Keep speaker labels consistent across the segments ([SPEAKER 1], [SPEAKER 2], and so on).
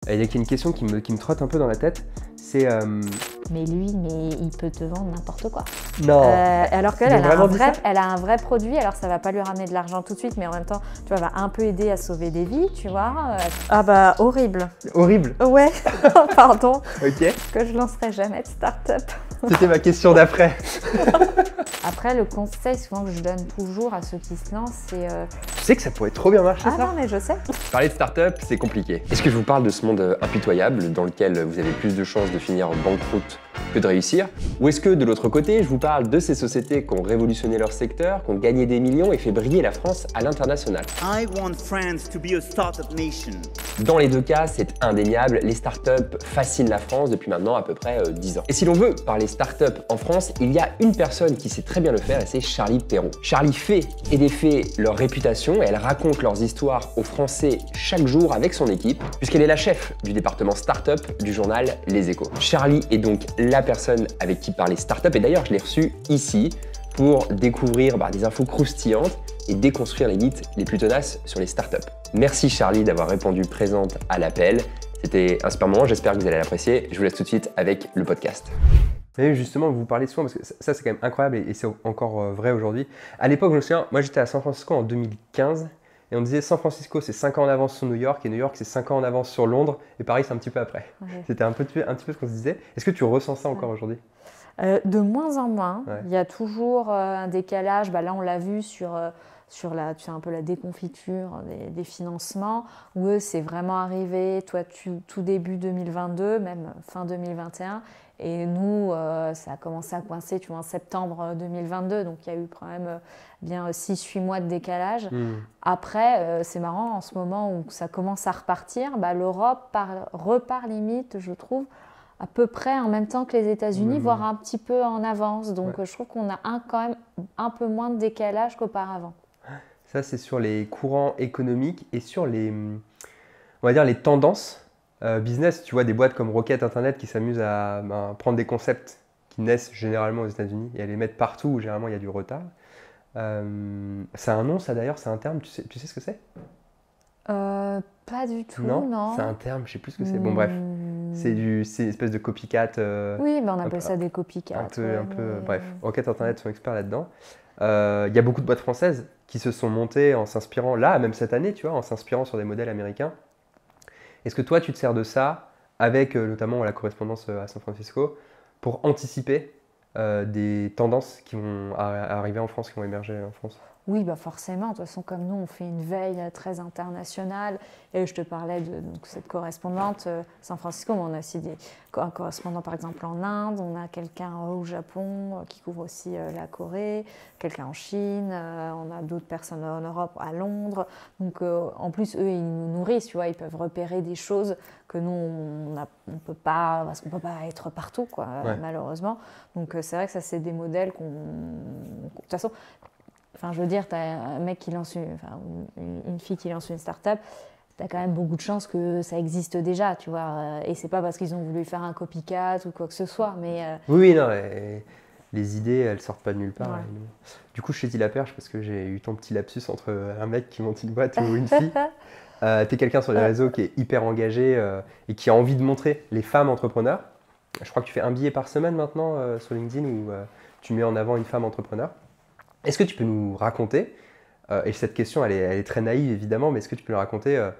[SPEAKER 1] Il y a une question qui me trotte un peu dans la tête, c'est...
[SPEAKER 2] Mais il peut te vendre n'importe quoi.
[SPEAKER 1] Non.
[SPEAKER 2] Alors qu'elle,
[SPEAKER 1] Il a vraiment dit ça ?
[SPEAKER 2] elle a un vrai produit, alors ça va pas lui ramener de l'argent tout de suite, mais en même temps, tu vois, va un peu aider à sauver des vies, tu vois. Ah bah, horrible.
[SPEAKER 1] Horrible.
[SPEAKER 2] Ouais, pardon,
[SPEAKER 1] Ok.
[SPEAKER 2] que je lancerai jamais de start-up.
[SPEAKER 1] C'était ma question d'après.
[SPEAKER 2] Après, le conseil souvent que je donne toujours à ceux qui se lancent, c'est...
[SPEAKER 1] Tu sais que ça pourrait trop bien marcher,
[SPEAKER 2] Ah
[SPEAKER 1] ça ?
[SPEAKER 2] non, mais je sais.
[SPEAKER 3] Parler de start-up, c'est compliqué. Est-ce que je vous parle de ce monde impitoyable dans lequel vous avez plus de chances de finir en banqueroute que de réussir? Ou est-ce que de l'autre côté, je vous parle de ces sociétés qui ont révolutionné leur secteur, qui ont gagné des millions et fait briller la France à l'international?
[SPEAKER 4] I want France to be a startup nation.
[SPEAKER 3] Dans les deux cas, c'est indéniable, les startups fascinent la France depuis maintenant à peu près 10 ans. Et si l'on veut parler startup en France, il y a une personne qui sait très bien le faire et c'est Charlie Perrault. Charlie fait et défait leur réputation et elle raconte leurs histoires aux Français chaque jour avec son équipe, puisqu'elle est la chef du département startup du journal Les Échos. Charlie est donc la personne avec qui parler startup et d'ailleurs je l'ai reçue ici pour découvrir des infos croustillantes et déconstruire les mythes les plus tenaces sur les startups. Merci Charlie d'avoir répondu présente à l'appel. C'était un super moment, j'espère que vous allez l'apprécier. Je vous laisse tout de suite avec le podcast.
[SPEAKER 1] Et justement, vous parlez souvent, parce que ça c'est quand même incroyable et c'est encore vrai aujourd'hui. À l'époque, je me souviens, moi j'étais à San Francisco en 2015 et on disait San Francisco c'est 5 ans en avance sur New York et New York c'est 5 ans en avance sur Londres et Paris c'est un petit peu après.
[SPEAKER 2] Ouais.
[SPEAKER 1] C'était un petit peu ce qu'on se disait. Est-ce que tu ressens ça encore aujourd'hui ?
[SPEAKER 2] De moins en moins.
[SPEAKER 1] Ouais.
[SPEAKER 2] Il y a toujours un décalage. Là, on l'a vu sur la, tu sais, un peu la déconfiture des financements, où eux, c'est vraiment arrivé, toi, tout début 2022, même fin 2021. Et nous, ça a commencé à coincer, tu vois, en septembre 2022. Donc, il y a eu quand même bien 6-8 mois de décalage. Après, c'est marrant, en ce moment où ça commence à repartir, l'Europe repart limite, je trouve, à peu près en même temps que les États-Unis, voire un petit peu en avance. Donc, je trouve qu'on a quand même un peu moins de décalage qu'auparavant.
[SPEAKER 1] Ça, c'est sur les courants économiques et sur on va dire, les tendances business. Tu vois des boîtes comme Rocket Internet qui s'amusent à prendre des concepts qui naissent généralement aux États-Unis et à les mettre partout où généralement il y a du retard. C'est un nom, ça d'ailleurs, c'est un terme, tu sais ce que c'est ?
[SPEAKER 2] Pas du tout, non.
[SPEAKER 1] C'est un terme, je sais plus ce que c'est. Bon bref, c'est une espèce de copycat.
[SPEAKER 2] Oui, on appelle ça des copycats.
[SPEAKER 1] Bref, Rocket Internet sont experts là-dedans. Il y a beaucoup de boîtes françaises qui se sont montées en s'inspirant, là, même cette année, tu vois, en s'inspirant sur des modèles américains. Est-ce que toi, tu te sers de ça, avec notamment la correspondance à San Francisco, pour anticiper des tendances qui vont arriver en France, qui vont émerger en France ?
[SPEAKER 2] Oui, forcément. De toute façon, comme nous, on fait une veille très internationale. Et je te parlais de cette correspondante San Francisco, mais on a aussi un correspondant, par exemple, en Inde. On a quelqu'un au Japon qui couvre aussi la Corée, quelqu'un en Chine. On a d'autres personnes en Europe, à Londres. Donc, en plus, eux, ils nous nourrissent, tu vois. Ils peuvent repérer des choses que nous, on peut pas, parce qu'on peut pas être partout, quoi, malheureusement. Donc, c'est vrai que ça, c'est des modèles qu'on... De toute façon... Enfin, je veux dire, tu as un mec qui lance une fille qui lance une start-up, tu as quand même beaucoup de chances que ça existe déjà, tu vois. Et c'est pas parce qu'ils ont voulu faire un copycat ou quoi que ce soit, mais...
[SPEAKER 1] Oui, non, les idées, elles sortent pas de nulle part.
[SPEAKER 2] Ouais.
[SPEAKER 1] Du coup, je saisis la perche parce que j'ai eu ton petit lapsus entre un mec qui monte une boîte ou une fille. T'es quelqu'un sur les réseaux qui est hyper engagé et qui a envie de montrer les femmes entrepreneurs. Je crois que tu fais un billet par semaine maintenant sur LinkedIn où tu mets en avant une femme entrepreneur. Est-ce que tu peux nous raconter, et cette question elle est très naïve évidemment, mais est-ce que tu peux nous raconter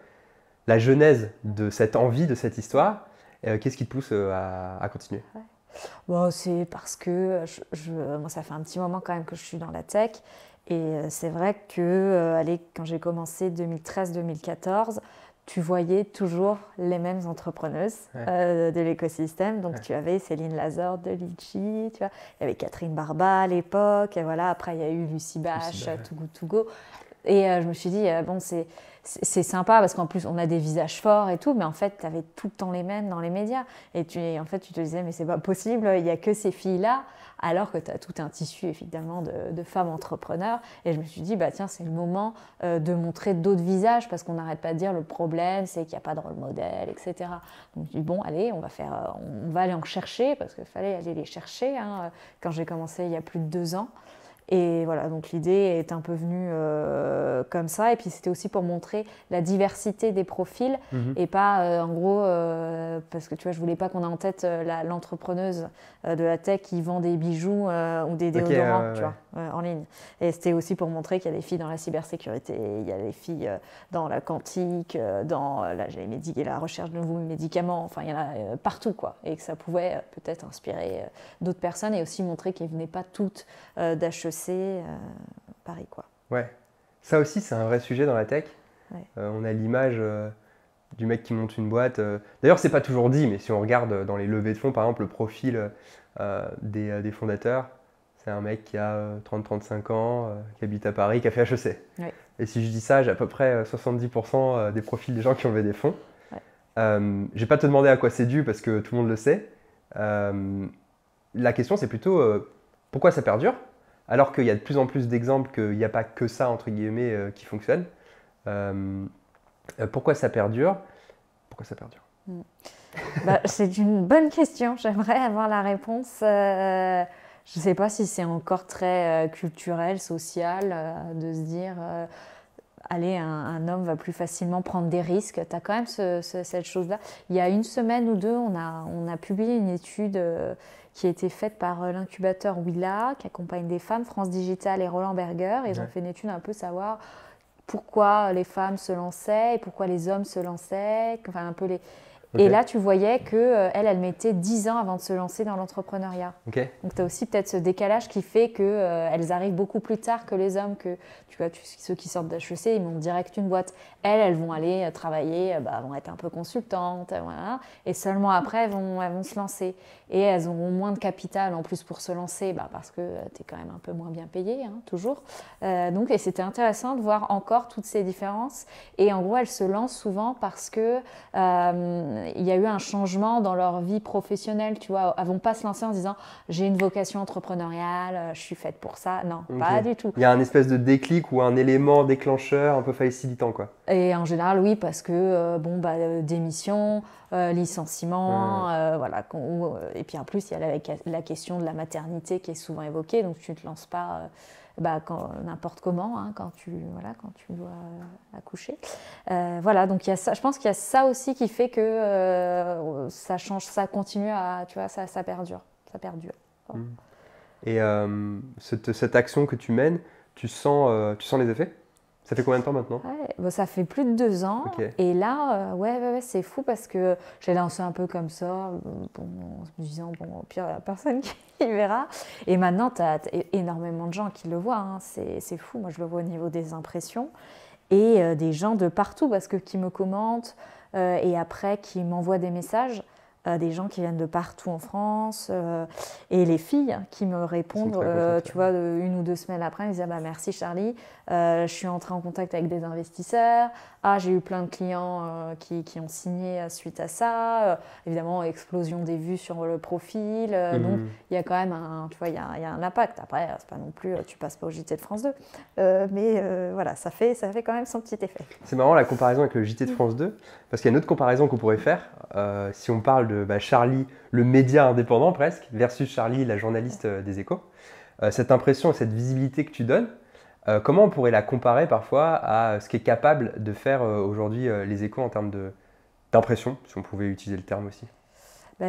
[SPEAKER 1] la genèse de cette envie, de cette histoire, qu'est-ce qui te pousse à continuer ?
[SPEAKER 2] Bon, c'est parce que moi, ça fait un petit moment quand même que je suis dans la tech. Et c'est vrai que quand j'ai commencé 2013-2014, tu voyais toujours les mêmes entrepreneuses de l'écosystème. Donc, tu avais Céline Lazare de Litchi, tu vois. Il y avait Catherine Barba à l'époque. Et voilà, après, il y a eu Lucie Bache, Too Good To Go. Et je me suis dit, bon, c'est sympa parce qu'en plus, on a des visages forts et tout. Mais en fait, tu avais tout le temps les mêmes dans les médias. Et en fait, tu te disais, mais c'est pas possible, il n'y a que ces filles-là. Alors que tu as tout un tissu, évidemment, de femmes entrepreneurs. Et je me suis dit, tiens, c'est le moment de montrer d'autres visages parce qu'on n'arrête pas de dire le problème, c'est qu'il n'y a pas de rôle modèle, etc. Donc, je dis, bon, allez, on va aller en chercher parce qu'il fallait aller les chercher quand j'ai commencé il y a plus de 2 ans. Et voilà, donc l'idée est un peu venue comme ça. Et puis c'était aussi pour montrer la diversité des profils et pas, en gros, parce que tu vois, je voulais pas qu'on ait en tête l'entrepreneuse de la tech qui vend des bijoux ou des déodorants, tu vois, en ligne. Et c'était aussi pour montrer qu'il y a des filles dans la cybersécurité, il y a des filles dans la quantique, dans la recherche de nouveaux médicaments, enfin il y en a partout, quoi. Et que ça pouvait peut-être inspirer d'autres personnes et aussi montrer qu'elles ne venaient pas toutes d'HEC, Paris, quoi.
[SPEAKER 1] Ouais, ça aussi c'est un vrai sujet dans la tech.
[SPEAKER 2] Ouais.
[SPEAKER 1] On a l'image du mec qui monte une boîte. D'ailleurs, c'est pas toujours dit, mais si on regarde dans les levées de fonds, par exemple, le profil des fondateurs, c'est un mec qui a 30-35 ans, qui habite à Paris, qui a fait HEC.
[SPEAKER 2] Ouais.
[SPEAKER 1] Et si je dis ça, j'ai à peu près 70% des profils des gens qui ont levé des fonds.
[SPEAKER 2] Ouais.
[SPEAKER 1] Je vais pas te demander à quoi c'est dû parce que tout le monde le sait. La question, c'est plutôt pourquoi ça perdure, alors qu'il y a de plus en plus d'exemples qu'il n'y a pas que ça, entre guillemets, qui fonctionne. Pourquoi ça perdure? Pourquoi ça perdure?
[SPEAKER 2] C'est une bonne question, j'aimerais avoir la réponse. Je ne sais pas si c'est encore très culturel, social, de se dire allez, un homme va plus facilement prendre des risques. Tu as quand même cette chose-là. Il y a une semaine ou deux, on a publié une étude qui a été faite par l'incubateur Willa, qui accompagne des femmes, France Digital et Roland Berger. Ils ont fait une étude un peu savoir pourquoi les femmes se lançaient et pourquoi les hommes se lançaient, enfin un peu les... Et là, tu voyais qu'elle mettait 10 ans avant de se lancer dans l'entrepreneuriat. Donc, tu as aussi peut-être ce décalage qui fait qu'elles arrivent beaucoup plus tard que les hommes. Que, tu vois, ceux qui sortent d'HEC, ils montent direct une boîte. Elles vont aller travailler, vont être un peu consultantes, voilà, et seulement après, elles vont se lancer. Et elles auront moins de capital en plus pour se lancer, parce que tu es quand même un peu moins bien payé, toujours. Et c'était intéressant de voir encore toutes ces différences. Et en gros, elles se lancent souvent parce que... il y a eu un changement dans leur vie professionnelle, tu vois. Elles ne vont pas se lancer en se disant « j'ai une vocation entrepreneuriale, je suis faite pour ça ». Non, pas du tout.
[SPEAKER 1] Il y a un espèce de déclic ou un élément déclencheur un peu facilitant, quoi.
[SPEAKER 2] Et en général, oui, parce que démission, licenciement, voilà. Et puis en plus, il y a la question de la maternité qui est souvent évoquée, donc tu ne te lances pas... n'importe comment, quand tu dois accoucher. Voilà, donc il y a ça, je pense qu'il y a ça aussi qui fait que ça change, ça continue à, tu vois, ça perdure. Ça perdure.
[SPEAKER 1] Et cette action que tu mènes, tu sens les effets? Ça fait combien de temps maintenant?
[SPEAKER 2] Ça fait plus de 2 ans.
[SPEAKER 1] Okay.
[SPEAKER 2] Et là, c'est fou parce que j'ai lancé un peu comme ça, en me disant, au pire, il n'y a personne qui verra. Et maintenant, tu as énormément de gens qui le voient. C'est fou. Moi, je le vois au niveau des impressions. Et des gens de partout qui me commentent et après qui m'envoient des messages. Des gens qui viennent de partout en France et les filles qui me répondent, tu vois, 1 ou 2 semaines après, ils me disent merci Charlie, je suis entrée en contact avec des investisseurs, j'ai eu plein de clients qui ont signé suite à ça, évidemment explosion des vues sur le profil, donc il y a quand même il y a un impact. Après, c'est pas non plus, tu passes pas au JT de France 2, mais voilà, ça fait quand même son petit effet.
[SPEAKER 1] C'est marrant la comparaison avec le JT de France 2, parce qu'il y a une autre comparaison qu'on pourrait faire, si on parle de Charlie, le média indépendant presque, versus Charlie, la journaliste des Échos. Cette impression, cette visibilité que tu donnes, comment on pourrait la comparer parfois à ce qu'est capable de faire aujourd'hui les Échos en termes d'impression, si on pouvait utiliser le terme aussi?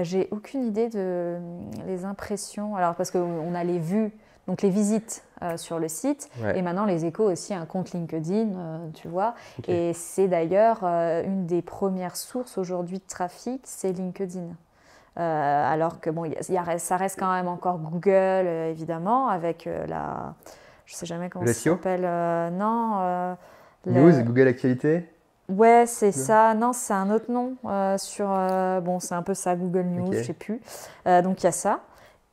[SPEAKER 2] J'ai aucune idée de les impressions. Alors parce qu'on a les vues, donc les visites sur le site, et maintenant les Échos aussi un compte LinkedIn, tu vois. Et c'est d'ailleurs une des premières sources aujourd'hui de trafic, c'est LinkedIn. Alors que ça reste quand même encore Google, évidemment, avec je ne sais jamais comment ça s'appelle.
[SPEAKER 1] News, Google Actualité.
[SPEAKER 2] Ouais, c'est ça. Non, c'est un autre nom. C'est un peu ça, Google News, je ne sais plus. Donc, il y a ça.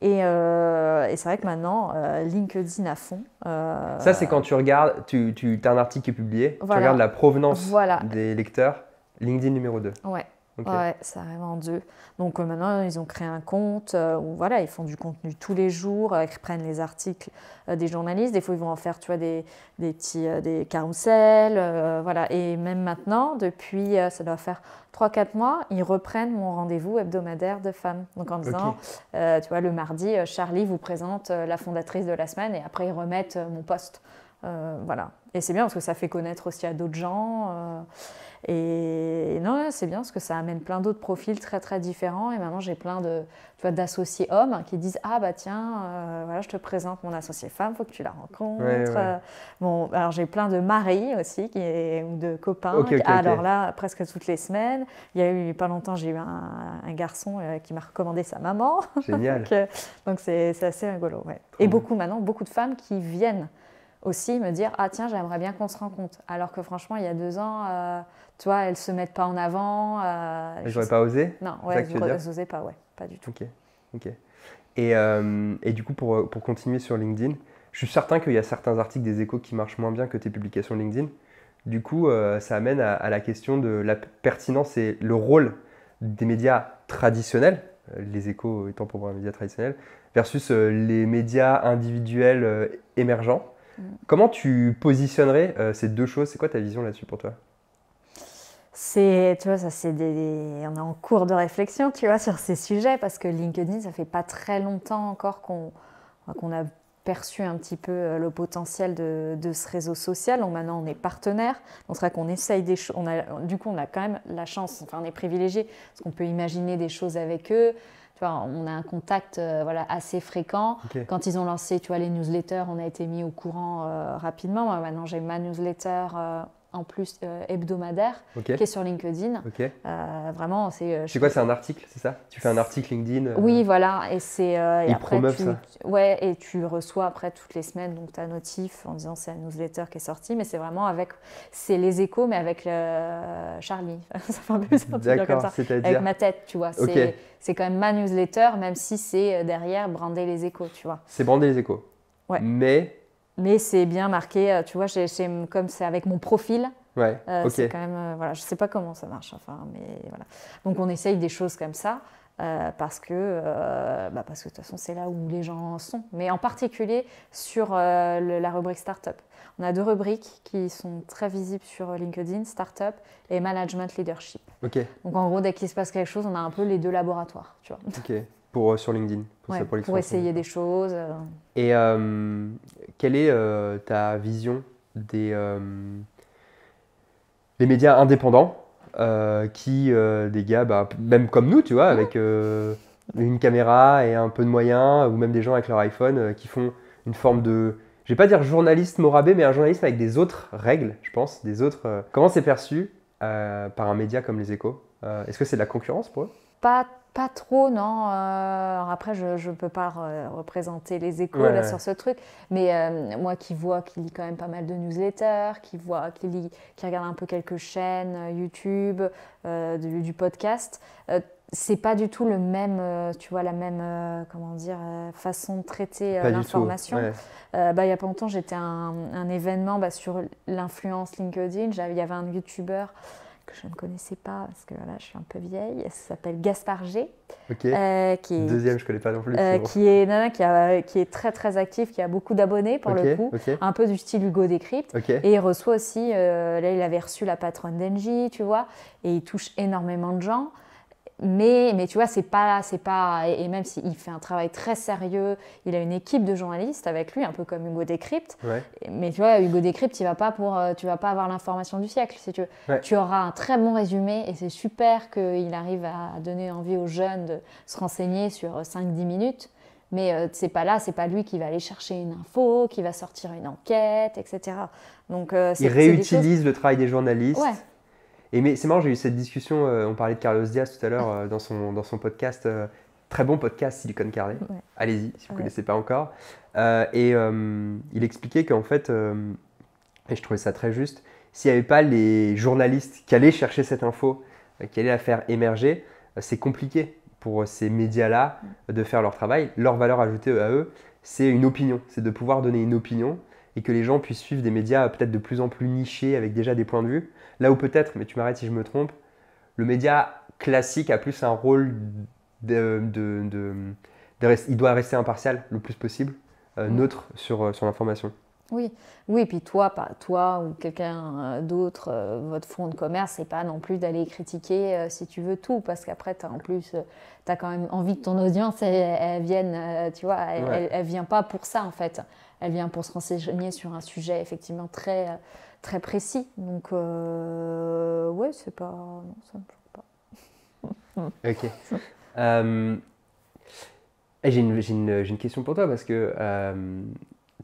[SPEAKER 2] Et c'est vrai que maintenant, LinkedIn à fond.
[SPEAKER 1] Ça, c'est quand tu regardes, tu as un article qui est publié, tu regardes la provenance des lecteurs, LinkedIn numéro 2.
[SPEAKER 2] Ouais.
[SPEAKER 1] Ok.
[SPEAKER 2] Ouais, c'est vraiment deux. Donc maintenant, ils ont créé un compte où voilà, ils font du contenu tous les jours, ils reprennent les articles des journalistes. Des fois, ils vont en faire, tu vois, des petits des carousels, voilà. Et même maintenant, depuis, ça doit faire 3-4 mois, ils reprennent mon rendez-vous hebdomadaire de femmes. Donc en disant, tu vois, le mardi, Charlie vous présente la fondatrice de la semaine, et après ils remettent mon post. Voilà. Et c'est bien parce que ça fait connaître aussi à d'autres gens. Et non, c'est bien parce que ça amène plein d'autres profils très très différents. Et maintenant, j'ai plein de, tu vois, d'associés hommes qui disent ah bah tiens, voilà, je te présente mon associé femme, faut que tu la rencontres.
[SPEAKER 1] Ouais.
[SPEAKER 2] Bon, alors j'ai plein de maris aussi ou de copains.
[SPEAKER 1] Ok.
[SPEAKER 2] Alors là, presque toutes les semaines. Il y a eu pas longtemps, j'ai eu un garçon qui m'a recommandé sa maman.
[SPEAKER 1] Génial.
[SPEAKER 2] donc c'est assez rigolo. Ouais.
[SPEAKER 1] Trop
[SPEAKER 2] Et
[SPEAKER 1] bien.
[SPEAKER 2] maintenant beaucoup de femmes qui viennent aussi me dire ah tiens, j'aimerais bien qu'on se rencontre. Alors que franchement, il y a 2 ans, tu vois, elles se mettent pas en avant.
[SPEAKER 1] J'aurais pas osé?
[SPEAKER 2] Non,
[SPEAKER 1] C'est
[SPEAKER 2] ouais,
[SPEAKER 1] ça que tu veux dire?
[SPEAKER 2] elles n'osaient pas, ouais, pas du tout.
[SPEAKER 1] Ok. Et du coup, pour continuer sur LinkedIn, je suis certain qu'il y a certains articles des Échos qui marchent moins bien que tes publications LinkedIn. Du coup, ça amène à la question de la pertinence et le rôle des médias traditionnels, les Échos étant pour moi un média traditionnel, versus les médias individuels émergents. Comment tu positionnerais ces deux choses? C'est quoi ta vision là-dessus pour toi?
[SPEAKER 2] Tu vois, ça on est en cours de réflexion, tu vois, sur ces sujets parce que LinkedIn, ça fait pas très longtemps encore qu'on a perçu un petit peu le potentiel de ce réseau social. Donc maintenant, on est partenaire. Donc c'est vrai qu'on essaye des choses. Du coup, on a quand même la chance, enfin, on est privilégié parce qu'on peut imaginer des choses avec eux. Tu vois, on a un contact voilà, assez fréquent.
[SPEAKER 1] Ok.
[SPEAKER 2] Quand ils ont lancé, tu vois, les newsletters, on a été mis au courant rapidement. Moi, maintenant, j'ai ma newsletter en plus hebdomadaire qui est sur LinkedIn.
[SPEAKER 1] Ok.
[SPEAKER 2] Vraiment, c'est
[SPEAKER 1] C'est quoi, c'est un article, c'est ça? Tu fais un article LinkedIn?
[SPEAKER 2] Oui, voilà. Et c'est et
[SPEAKER 1] Ils
[SPEAKER 2] après
[SPEAKER 1] promeuvent ça.
[SPEAKER 2] ouais, et tu reçois après toutes les semaines donc ta notif en disant c'est la newsletter qui est sortie, mais c'est vraiment c'est les Échos mais avec Charlie. Ça fait un peu bizarre de dire comme
[SPEAKER 1] D'accord,
[SPEAKER 2] ça.
[SPEAKER 1] c'est-à-dire?
[SPEAKER 2] Avec ma tête, tu vois.
[SPEAKER 1] Ok.
[SPEAKER 2] C'est quand même ma newsletter, même si c'est derrière brandé les Échos, tu vois.
[SPEAKER 1] C'est brandé les Échos.
[SPEAKER 2] Ouais.
[SPEAKER 1] Mais
[SPEAKER 2] c'est bien marqué, tu vois, comme c'est avec mon profil.
[SPEAKER 1] ouais, ok.
[SPEAKER 2] C'est quand même, voilà, je sais pas comment ça marche, enfin, mais voilà. Donc on essaye des choses comme ça parce que de toute façon c'est là où les gens sont. Mais en particulier sur la rubrique Startup. On a 2 rubriques qui sont très visibles sur LinkedIn, Startup et Management Leadership.
[SPEAKER 1] Ok.
[SPEAKER 2] Donc en gros, dès qu'il se passe quelque chose, on a un peu les 2 laboratoires, tu vois.
[SPEAKER 1] Ok. Sur LinkedIn.
[SPEAKER 2] Ouais, pour
[SPEAKER 1] l'expansion.
[SPEAKER 2] essayer des choses.
[SPEAKER 1] Et quelle est ta vision des médias indépendants des gars, même comme nous, tu vois, avec une caméra et un peu de moyens, ou même des gens avec leur iPhone qui font une forme de, je vais pas dire journalisme au rabais, mais un journalisme avec des autres règles, je pense, Comment c'est perçu par un média comme les Échos? Est-ce que c'est de la concurrence pour eux?
[SPEAKER 2] Pas trop, non. Alors après, je ne peux pas représenter les Échos
[SPEAKER 1] Ouais.
[SPEAKER 2] sur ce truc. Mais moi qui lis quand même pas mal de newsletters, qui regarde un peu quelques chaînes YouTube, du podcast, c'est pas du tout le même, tu vois, la même, façon de traiter
[SPEAKER 1] Pas du tout.
[SPEAKER 2] l'information.
[SPEAKER 1] Ouais.
[SPEAKER 2] Il y a pas longtemps, j'étais à un événement sur l'influence LinkedIn. Il y avait un YouTuber que je ne connaissais pas parce que voilà, je suis un peu vieille. Elle s'appelle Gaspard G.
[SPEAKER 1] Ok. Deuxième, je connais pas non plus.
[SPEAKER 2] Qui est très très actif, qui a beaucoup d'abonnés pour le coup, un peu du style Hugo Décrypte.
[SPEAKER 1] Ok.
[SPEAKER 2] Et il reçoit aussi, là il avait reçu la patronne d'Engie, tu vois, et il touche énormément de gens. Mais tu vois, c'est pas, et même s'il fait un travail très sérieux, il a une équipe de journalistes avec lui, un peu comme Hugo Décrypte.
[SPEAKER 1] Ouais.
[SPEAKER 2] Mais tu vois, Hugo Décrypte, tu vas pas avoir l'information du siècle, si tu veux.
[SPEAKER 1] Ouais.
[SPEAKER 2] Tu auras un très bon résumé et c'est super qu'il arrive à donner envie aux jeunes de se renseigner sur 5-10 minutes. Mais c'est pas lui qui va aller chercher une info, qui va sortir une enquête, etc. Donc,
[SPEAKER 1] il réutilise le travail des journalistes.
[SPEAKER 2] Ouais.
[SPEAKER 1] Mais c'est marrant, j'ai eu cette discussion, on parlait de Carlos Diaz tout à l'heure dans son podcast, très bon podcast Silicon Carnet,
[SPEAKER 2] Ouais.
[SPEAKER 1] Allez-y si vous ne connaissez pas encore. Il expliquait qu'en fait, et je trouvais ça très juste, s'il n'y avait pas les journalistes qui allaient chercher cette info, qui allaient la faire émerger, c'est compliqué pour ces médias-là de faire leur travail. Leur valeur ajoutée à eux, c'est une opinion, c'est de pouvoir donner une opinion et que les gens puissent suivre des médias peut-être de plus en plus nichés avec déjà des points de vue. Là où peut-être, mais tu m'arrêtes si je me trompe, le média classique a plus un rôle il doit rester impartial le plus possible, neutre sur l'information.
[SPEAKER 2] Oui, oui, puis toi ou quelqu'un d'autre, votre fonds de commerce, c'est pas non plus d'aller critiquer si tu veux tout, parce qu'après, tu as quand même envie que ton audience, elle vienne, tu vois, elle vient pas pour ça en fait. Elle vient pour se renseigner sur un sujet effectivement très, très précis. Donc, ouais, c'est pas. Non, ça me choque pas.
[SPEAKER 1] Ok. J'ai une question pour toi parce que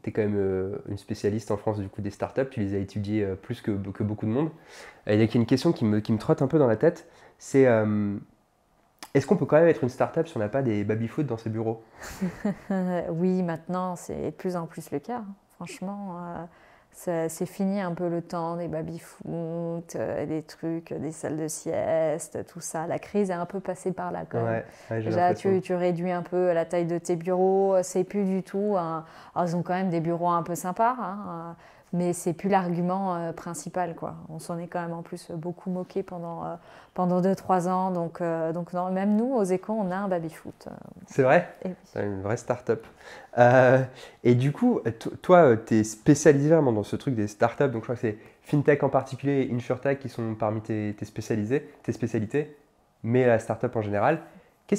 [SPEAKER 1] tu es quand même une spécialiste en France du coup des startups, tu les as étudiées plus que beaucoup de monde. Il y a une question qui me trotte un peu dans la tête, c'est est-ce qu'on peut quand même être une startup si on n'a pas des baby-foot dans ses bureaux?
[SPEAKER 2] Oui, maintenant c'est de plus en plus le cas. Franchement, c'est fini un peu le temps des baby-foot, des trucs, des salles de sieste, tout ça. La crise est un peu passée par là quand même. Déjà, tu réduis un peu la taille de tes bureaux. C'est plus du tout. Alors, ils ont quand même des bureaux un peu sympas, hein, mais c'est plus l'argument principal, quoi. On s'en est quand même en plus beaucoup moqué pendant 2-3 ans. Donc non, même nous, aux Échos, on a un baby-foot.
[SPEAKER 1] C'est vrai?
[SPEAKER 2] Oui.
[SPEAKER 1] C'est une vraie start-up. Et du coup, toi, tu es spécialisé vraiment dans ce truc des startups. Donc, je crois que c'est FinTech en particulier et InsurTech qui sont parmi tes spécialités, mais la startup en général. Je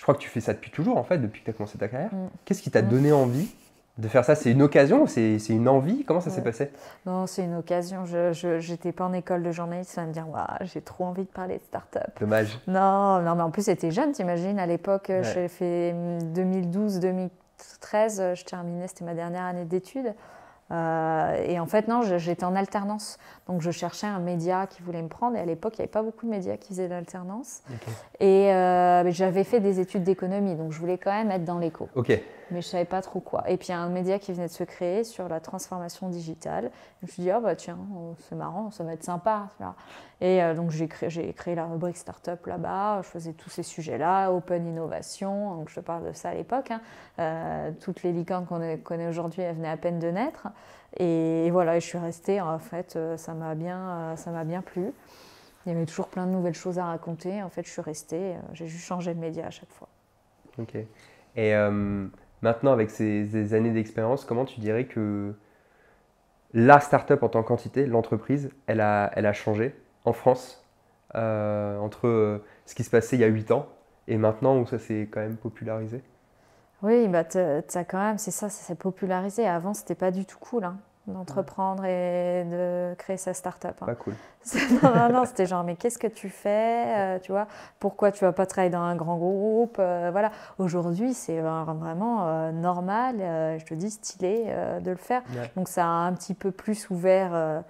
[SPEAKER 1] crois que tu fais ça depuis toujours, en fait, depuis que tu as commencé ta carrière. Qu'est-ce qui t'a donné envie de faire ça? C'est une occasion ou c'est une envie? Comment ça s'est passé?
[SPEAKER 2] Non, c'est une occasion. Je n'étais pas en école de journalisme, ça va me dire j'ai trop envie de parler de start-up.
[SPEAKER 1] Dommage.
[SPEAKER 2] Non, mais en plus, c'était jeune, t'imagines. À l'époque, j'ai fait 2012-2013, je terminais, c'était ma dernière année d'études. Et en fait, non, j'étais en alternance. Donc, je cherchais un média qui voulait me prendre. Et à l'époque, il n'y avait pas beaucoup de médias qui faisaient de l'alternance. Et j'avais fait des études d'économie. Donc, je voulais quand même être dans l'éco.
[SPEAKER 1] Mais
[SPEAKER 2] je ne savais pas trop quoi. Et puis, il y a un média qui venait de se créer sur la transformation digitale. Je me suis dit, tiens, c'est marrant, ça va être sympa. Et donc, j'ai créé la rubrique Startup là-bas. Je faisais tous ces sujets-là, Open Innovation. Donc, je te parle de ça à l'époque. Toutes les licornes qu'on connaît aujourd'hui, elles venaient à peine de naître. Et voilà, je suis restée. En fait, ça m'a bien plu. Il y avait toujours plein de nouvelles choses à raconter. En fait, je suis restée. J'ai juste changé de média à chaque fois.
[SPEAKER 1] Ok. Et maintenant, avec ces années d'expérience, comment tu dirais que la startup en tant qu'entité, l'entreprise, elle a changé en France entre ce qui se passait il y a 8 ans et maintenant où ça s'est quand même popularisé?
[SPEAKER 2] Oui, t'as quand même, c'est ça s'est popularisé. Avant, c'était pas du tout cool d'entreprendre et de créer sa start-up.
[SPEAKER 1] Pas cool.
[SPEAKER 2] Non, c'était genre, mais qu'est-ce que tu fais, tu vois, pourquoi tu vas pas travailler dans un grand groupe, voilà. Aujourd'hui, c'est vraiment normal, je te dis, stylé de le faire. Donc, ça a un petit peu plus ouvert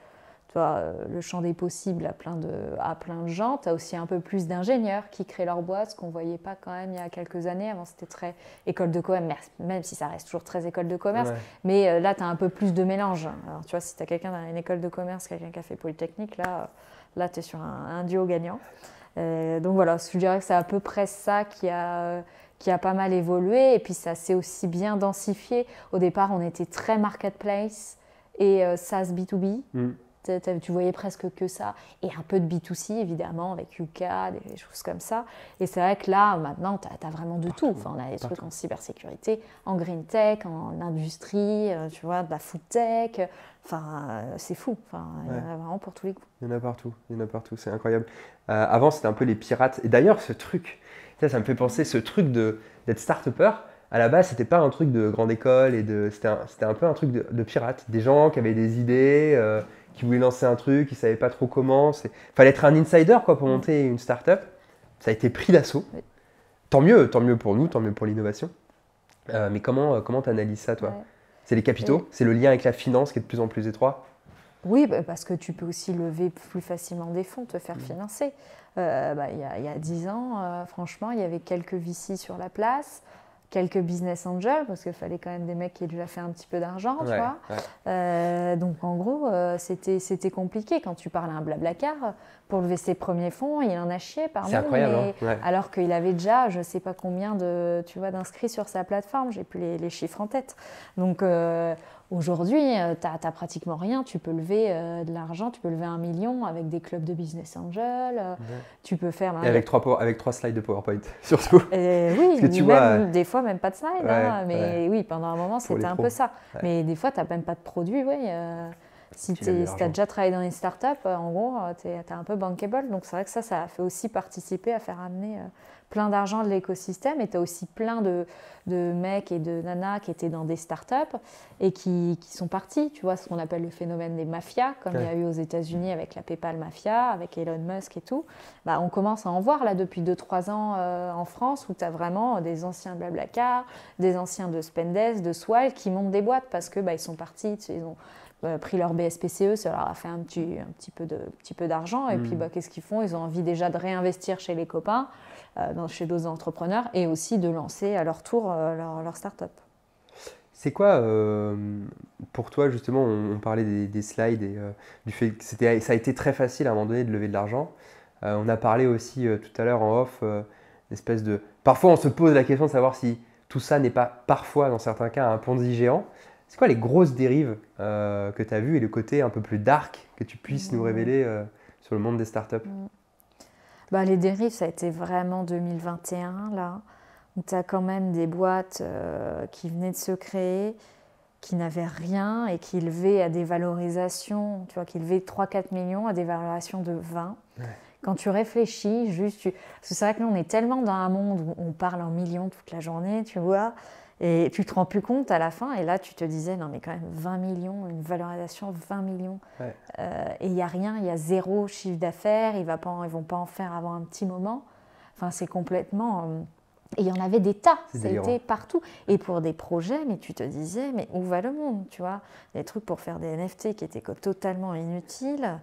[SPEAKER 2] le champ des possibles à plein de gens. Tu as aussi un peu plus d'ingénieurs qui créent leur boîte, ce qu'on ne voyait pas quand même il y a quelques années. Avant, c'était très école de commerce, même si ça reste toujours très école de commerce. Mais là, tu as un peu plus de mélange. Alors, tu vois, si tu as quelqu'un dans une école de commerce, quelqu'un qui a fait Polytechnique, là tu es sur un duo gagnant. Donc voilà, je dirais que c'est à peu près ça qui a pas mal évolué. Et puis, ça s'est aussi bien densifié. Au départ, on était très marketplace et SaaS B2B. Tu voyais presque que ça, et un peu de B2C évidemment, avec Yuka, des choses comme ça. Et c'est vrai que là, maintenant, tu as vraiment de tout. Enfin, on a des trucs en cybersécurité, en green tech, en industrie, tu vois, de la food tech. Enfin, c'est fou. Enfin, il y en a vraiment pour tous les coups.
[SPEAKER 1] Il y en a partout, c'est incroyable. Avant, c'était un peu les pirates. Et d'ailleurs, ce truc, ça me fait penser, ce truc d'être start-upper. À la base, c'était pas un truc de grande école, c'était un peu un truc de pirates. Des gens qui avaient des idées, qui voulaient lancer un truc, qui ne savaient pas trop comment. Fallait être un insider pour monter une start-up. Ça a été pris d'assaut. Oui. Tant mieux pour nous, tant mieux pour l'innovation. Mais comment tu analyses ça, toi? C'est les capitaux, c'est le lien avec la finance qui est de plus en plus étroit?
[SPEAKER 2] Oui, parce que tu peux aussi lever plus facilement des fonds, te faire financer. Il y a 10 ans, franchement, il y avait quelques VC sur la place. Quelques business angels, parce qu'il fallait quand même des mecs qui aient déjà fait un petit peu d'argent, tu vois. Donc en gros, c'était compliqué. Quand tu parles à un Blablacar, pour lever ses premiers fonds, il en a chié par mois.
[SPEAKER 1] C'est incroyable,
[SPEAKER 2] alors qu'il avait déjà, je ne sais pas combien d'inscrits sur sa plateforme, j'ai plus les chiffres en tête. Donc Aujourd'hui, tu n'as pratiquement rien. Tu peux lever de l'argent, tu peux lever 1 million avec des clubs de business angel. Tu peux faire.
[SPEAKER 1] Et avec trois slides de PowerPoint, surtout.
[SPEAKER 2] Oui,
[SPEAKER 1] que tu
[SPEAKER 2] vois, des fois même pas de slide.
[SPEAKER 1] Ouais,
[SPEAKER 2] mais oui, pendant un moment, c'était un peu ça.
[SPEAKER 1] Ouais.
[SPEAKER 2] Mais des fois, tu n'as même pas de produit. Oui, si tu as déjà travaillé dans une start-up, en gros, tu es un peu bankable. Donc c'est vrai que ça a fait aussi participer à faire amener plein d'argent de l'écosystème. Et tu as aussi plein de mecs et de nanas qui étaient dans des start-up et qui sont partis. Tu vois, ce qu'on appelle le phénomène des mafias, comme il y a eu aux États-Unis avec la PayPal Mafia, avec Elon Musk et tout. Bah, on commence à en voir là depuis 2-3 ans en France où tu as vraiment des anciens Blablacar, des anciens de Spendesk, de Swile qui montent des boîtes parce que ils sont partis, ils ont pris leur BSPCE, ça leur a fait un petit peu d'argent. Et puis, qu'est-ce qu'ils font? Ils ont envie déjà de réinvestir chez les copains, chez d'autres entrepreneurs, et aussi de lancer à leur tour leur start-up.
[SPEAKER 1] C'est quoi, pour toi, justement, on parlait des slides et du fait que ça a été très facile à un moment donné de lever de l'argent. On a parlé aussi tout à l'heure en off, une espèce de... Parfois, on se pose la question de savoir si tout ça n'est pas parfois, dans certains cas, un Ponzi géant. C'est quoi les grosses dérives que tu as vues et le côté un peu plus dark que tu puisses nous révéler sur le monde des startups?
[SPEAKER 2] Les dérives, ça a été vraiment 2021, là, où tu as quand même des boîtes qui venaient de se créer, qui n'avaient rien et qui levaient à des valorisations, tu vois, qui levaient 3-4 millions à des valorisations de 20. Ouais. Quand tu réfléchis, parce que c'est vrai que nous, on est tellement dans un monde où on parle en millions toute la journée, tu vois, et tu te rends plus compte à la fin, et là tu te disais, non mais quand même 20 millions, une valorisation 20 millions, et il n'y a rien, il y a zéro chiffre d'affaires, ils ne vont pas en faire avant un petit moment, enfin c'est complètement... Et il y en avait des tas, ça a été partout. Et pour des projets, mais tu te disais, mais où va le monde, tu vois? Des trucs pour faire des NFT qui étaient totalement inutiles.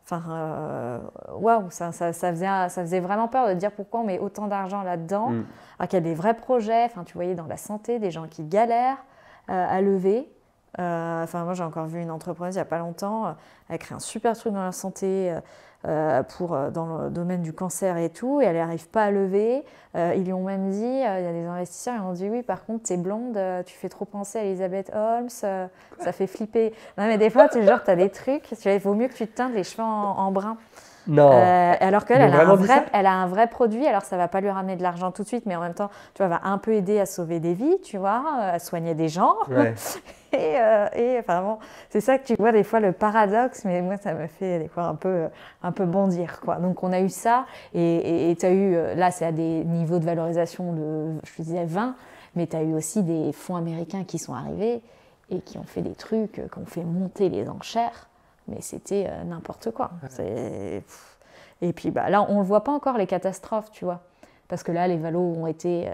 [SPEAKER 2] Enfin, waouh, ça faisait vraiment peur de dire pourquoi on met autant d'argent là-dedans. Alors qu'il y a des vrais projets, enfin, tu voyais dans la santé, des gens qui galèrent à lever. Moi, j'ai encore vu une entreprise il n'y a pas longtemps, elle a créé un super truc dans la santé dans le domaine du cancer et tout, et elle n'arrive pas à lever. Ils lui ont même dit, il y a des investisseurs, ils ont dit oui, par contre, t'es blonde, tu fais trop penser à Elizabeth Holmes, ça fait flipper. Non, mais des fois, tu as des trucs, il vaut mieux que tu te teintes les cheveux en brun.
[SPEAKER 1] Non.
[SPEAKER 2] Alors qu'elle elle a un vrai produit, alors ça ne va pas lui ramener de l'argent tout de suite, mais en même temps, tu vois, va un peu aider à sauver des vies, tu vois, à soigner des gens.
[SPEAKER 1] Ouais.
[SPEAKER 2] et bon, c'est ça que tu vois des fois le paradoxe, mais moi ça me fait des fois un peu bondir, quoi. Donc on a eu ça, et tu as eu, là c'est à des niveaux de valorisation de, je te disais 20, mais tu as eu aussi des fonds américains qui sont arrivés et qui ont fait des trucs, qui ont fait monter les enchères. Mais c'était n'importe quoi. Et puis là, on ne voit pas encore les catastrophes, tu vois. Parce que là, les valos ont été,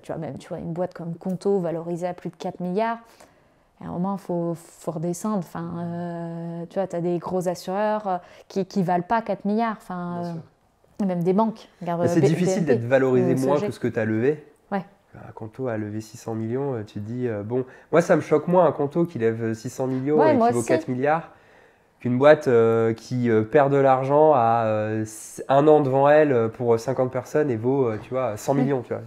[SPEAKER 2] tu vois, une boîte comme Conto valorisée à plus de 4 milliards. Et à un moment, il faut redescendre. Enfin, tu vois, tu as des gros assureurs qui ne valent pas 4 milliards. Enfin, même des banques.
[SPEAKER 1] C'est difficile d'être valorisé moins que ce que tu as levé.
[SPEAKER 2] Ouais.
[SPEAKER 1] Un Conto a levé 600 millions, tu te dis, bon, moi ça me choque moins un Conto qui lève 600 millions et qui vaut 4 milliards. Qu'une boîte qui perd de l'argent à un an devant elle pour 50 personnes et vaut, tu vois, 100 millions, tu vois.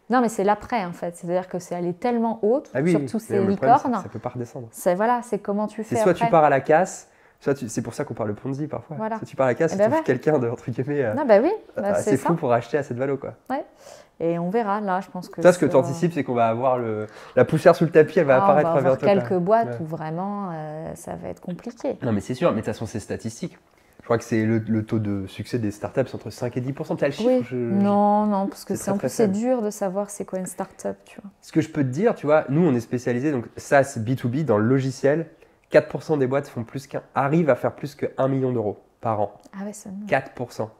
[SPEAKER 2] Non, mais c'est l'après, en fait. C'est-à-dire que c'est allé tellement haut, surtout ces licornes.
[SPEAKER 1] Ça ne peut pas redescendre.
[SPEAKER 2] C'est comment tu fais
[SPEAKER 1] soit
[SPEAKER 2] après.
[SPEAKER 1] Tu pars à la casse, soit c'est pour ça qu'on parle de Ponzi parfois. Voilà. Soit tu pars à la casse et tu trouves quelqu'un de, entre guillemets, c'est fou pour acheter à cette valo, quoi.
[SPEAKER 2] Ouais. Et on verra, là, je pense que...
[SPEAKER 1] Ça, ce que tu anticipes, c'est qu'on va avoir la poussière sous le tapis, elle va apparaître bientôt.
[SPEAKER 2] On va avoir quelques boîtes où vraiment, ça va être compliqué.
[SPEAKER 1] Non, mais c'est sûr, mais de toute façon, c'est statistique. Je crois que c'est le taux de succès des startups, c'est entre 5 et 10%. Tu as le chiffre?
[SPEAKER 2] Non, parce que c'est dur de savoir c'est quoi une startup, tu vois. Ce
[SPEAKER 1] que je peux te dire, tu vois, nous, on est spécialisé, donc ça, c'est B2B, dans le logiciel, 4% des boîtes arrivent à faire plus que 1 million d'euros par an.
[SPEAKER 2] Ah ouais, c'est
[SPEAKER 1] 4%.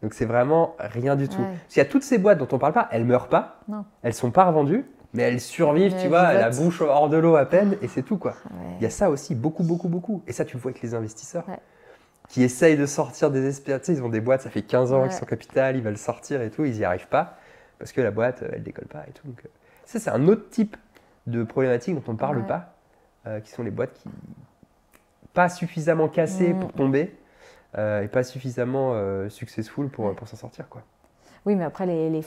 [SPEAKER 1] Donc c'est vraiment rien du tout.
[SPEAKER 2] Ouais.
[SPEAKER 1] Parce qu'il y a toutes ces boîtes dont on ne parle pas, elles ne meurent pas, elles ne sont pas revendues, mais elles survivent, tu vois, la bouche hors de l'eau à peine, et c'est tout, quoi.
[SPEAKER 2] Ouais.
[SPEAKER 1] Il y a ça aussi, beaucoup. Et ça, tu le vois avec les investisseurs qui essayent de sortir des espèces. Tu sais, ils ont des boîtes, ça fait 15 ans qu'ils sont capital, ils veulent sortir et tout, ils n'y arrivent pas, parce que la boîte, elle ne décolle pas et tout. Donc, ça, c'est un autre type de problématique dont on ne parle pas, qui sont les boîtes qui pas suffisamment cassées pour tomber, et pas suffisamment successful pour s'en sortir, quoi.
[SPEAKER 2] Oui, mais après, les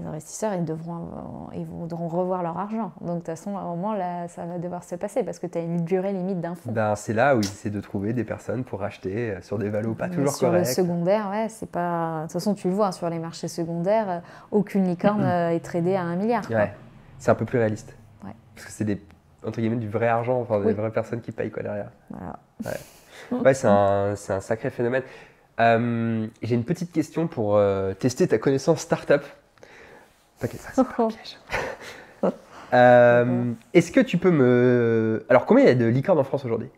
[SPEAKER 2] investisseurs, ils voudront revoir leur argent. Donc, de toute façon, à un moment, là, ça va devoir se passer parce que tu as une durée limite d'un fonds.
[SPEAKER 1] Ben, c'est là où ils essaient de trouver des personnes pour acheter sur des valos pas toujours
[SPEAKER 2] sur
[SPEAKER 1] corrects.
[SPEAKER 2] le secondaire, ouais, c'est pas... De toute façon, tu le vois, sur les marchés secondaires, aucune licorne est tradée à 1 milliard. Quoi.
[SPEAKER 1] Ouais, c'est un peu plus réaliste.
[SPEAKER 2] Ouais.
[SPEAKER 1] Parce que c'est des, entre guillemets, du vrai argent, enfin des
[SPEAKER 2] Oui.
[SPEAKER 1] vraies personnes qui payent quoi derrière.
[SPEAKER 2] Voilà.
[SPEAKER 1] Ouais, c'est un sacré phénomène. J'ai une petite question pour tester ta connaissance startup. T'inquiète, ça, c'est pas un piège. Est-ce que tu peux me... Alors, combien il y a de licornes en France aujourd'hui?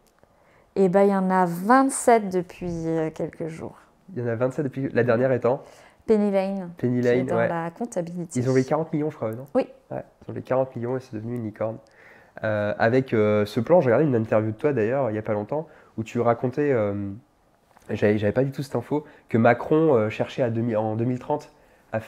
[SPEAKER 2] Eh bien, il y en a 27 depuis quelques jours.
[SPEAKER 1] Il y en a 27 depuis... La dernière étant
[SPEAKER 2] Penny Lane,
[SPEAKER 1] Penny
[SPEAKER 2] qui est
[SPEAKER 1] Lane,
[SPEAKER 2] dans
[SPEAKER 1] ouais.
[SPEAKER 2] la comptabilité.
[SPEAKER 1] Ils ont les 40 millions, je crois, non?
[SPEAKER 2] Oui.
[SPEAKER 1] Ouais, ils ont les 40 millions et c'est devenu une licorne. Avec ce plan, j'ai regardé une interview de toi d'ailleurs, il n'y a pas longtemps, où tu racontais, j'avais pas du tout cette info, que Macron cherchait en 2030 à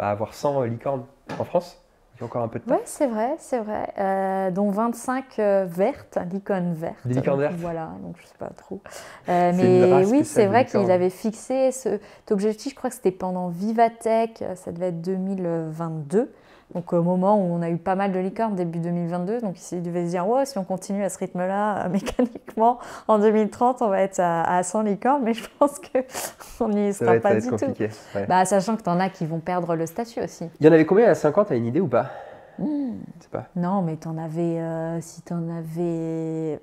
[SPEAKER 1] avoir 100 licornes en France. Il y a encore un peu de temps.
[SPEAKER 2] Oui, c'est vrai. Dont 25 vertes, licornes vertes.
[SPEAKER 1] Des licornes vertes.
[SPEAKER 2] Voilà, donc je sais pas trop.
[SPEAKER 1] une
[SPEAKER 2] Mais
[SPEAKER 1] race
[SPEAKER 2] oui,
[SPEAKER 1] spéciale
[SPEAKER 2] c'est
[SPEAKER 1] de
[SPEAKER 2] vrai
[SPEAKER 1] licorne.
[SPEAKER 2] qu'il avait fixé cet objectif, je crois que c'était pendant Vivatech, ça devait être 2022. Donc au moment où on a eu pas mal de licornes, début 2022, donc il devait se dire, ouais, si on continue à ce rythme-là, mécaniquement, en 2030, on va être à 100 licornes, mais je pense qu'on n'y
[SPEAKER 1] Ça
[SPEAKER 2] sera
[SPEAKER 1] va
[SPEAKER 2] pas
[SPEAKER 1] être
[SPEAKER 2] du tout.
[SPEAKER 1] compliqué. Ouais.
[SPEAKER 2] Bah, sachant que tu en as qui vont perdre le statut aussi.
[SPEAKER 1] Il y en avait combien à 50, t'as une idée ou pas? Je sais pas.
[SPEAKER 2] Non, mais t'en avais, si t'en avais,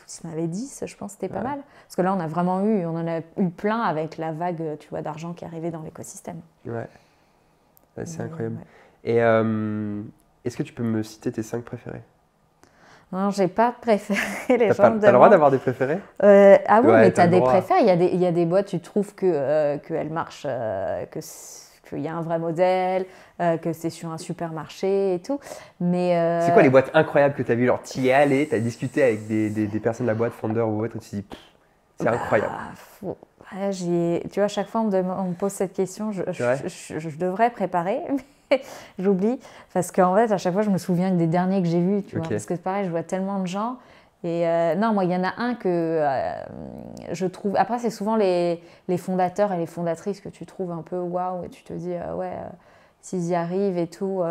[SPEAKER 2] si t'en avais 10, je pense que c'était pas mal. Parce que là, on en a eu plein avec la vague, tu vois, d'argent qui arrivait dans l'écosystème.
[SPEAKER 1] Ouais. Ouais, c'est incroyable.
[SPEAKER 2] Ouais.
[SPEAKER 1] Et est-ce que tu peux me citer tes 5 préférés?
[SPEAKER 2] Non, j'ai pas de préféré. Les gens
[SPEAKER 1] T'as
[SPEAKER 2] me
[SPEAKER 1] le droit
[SPEAKER 2] demandent.
[SPEAKER 1] d'avoir des préférés?
[SPEAKER 2] Ah oui,
[SPEAKER 1] Ouais,
[SPEAKER 2] mais
[SPEAKER 1] t'as
[SPEAKER 2] t'as
[SPEAKER 1] le
[SPEAKER 2] des
[SPEAKER 1] droit.
[SPEAKER 2] préférés. Il y a des boîtes, tu trouves qu'elles marchent, qu'il y a un vrai modèle, que c'est sur un supermarché et tout. Mais
[SPEAKER 1] C'est quoi les boîtes incroyables que tu as vues? Genre, tu y es allé, tu as discuté avec des personnes de la boîte, founder ou autre, et tu te dis, c'est incroyable.
[SPEAKER 2] Ouais, tu vois, à chaque fois, on me pose cette question, je devrais préparer, mais j'oublie. Parce qu'en fait, à chaque fois, je me souviens des derniers que j'ai vus, tu vois.
[SPEAKER 1] Ok.
[SPEAKER 2] Parce que pareil, je vois tellement de gens. Et non, moi, il y en a un que je trouve... Après, c'est souvent les fondateurs et les fondatrices que tu trouves un peu waouh, et tu te dis, s'ils y arrivent et tout.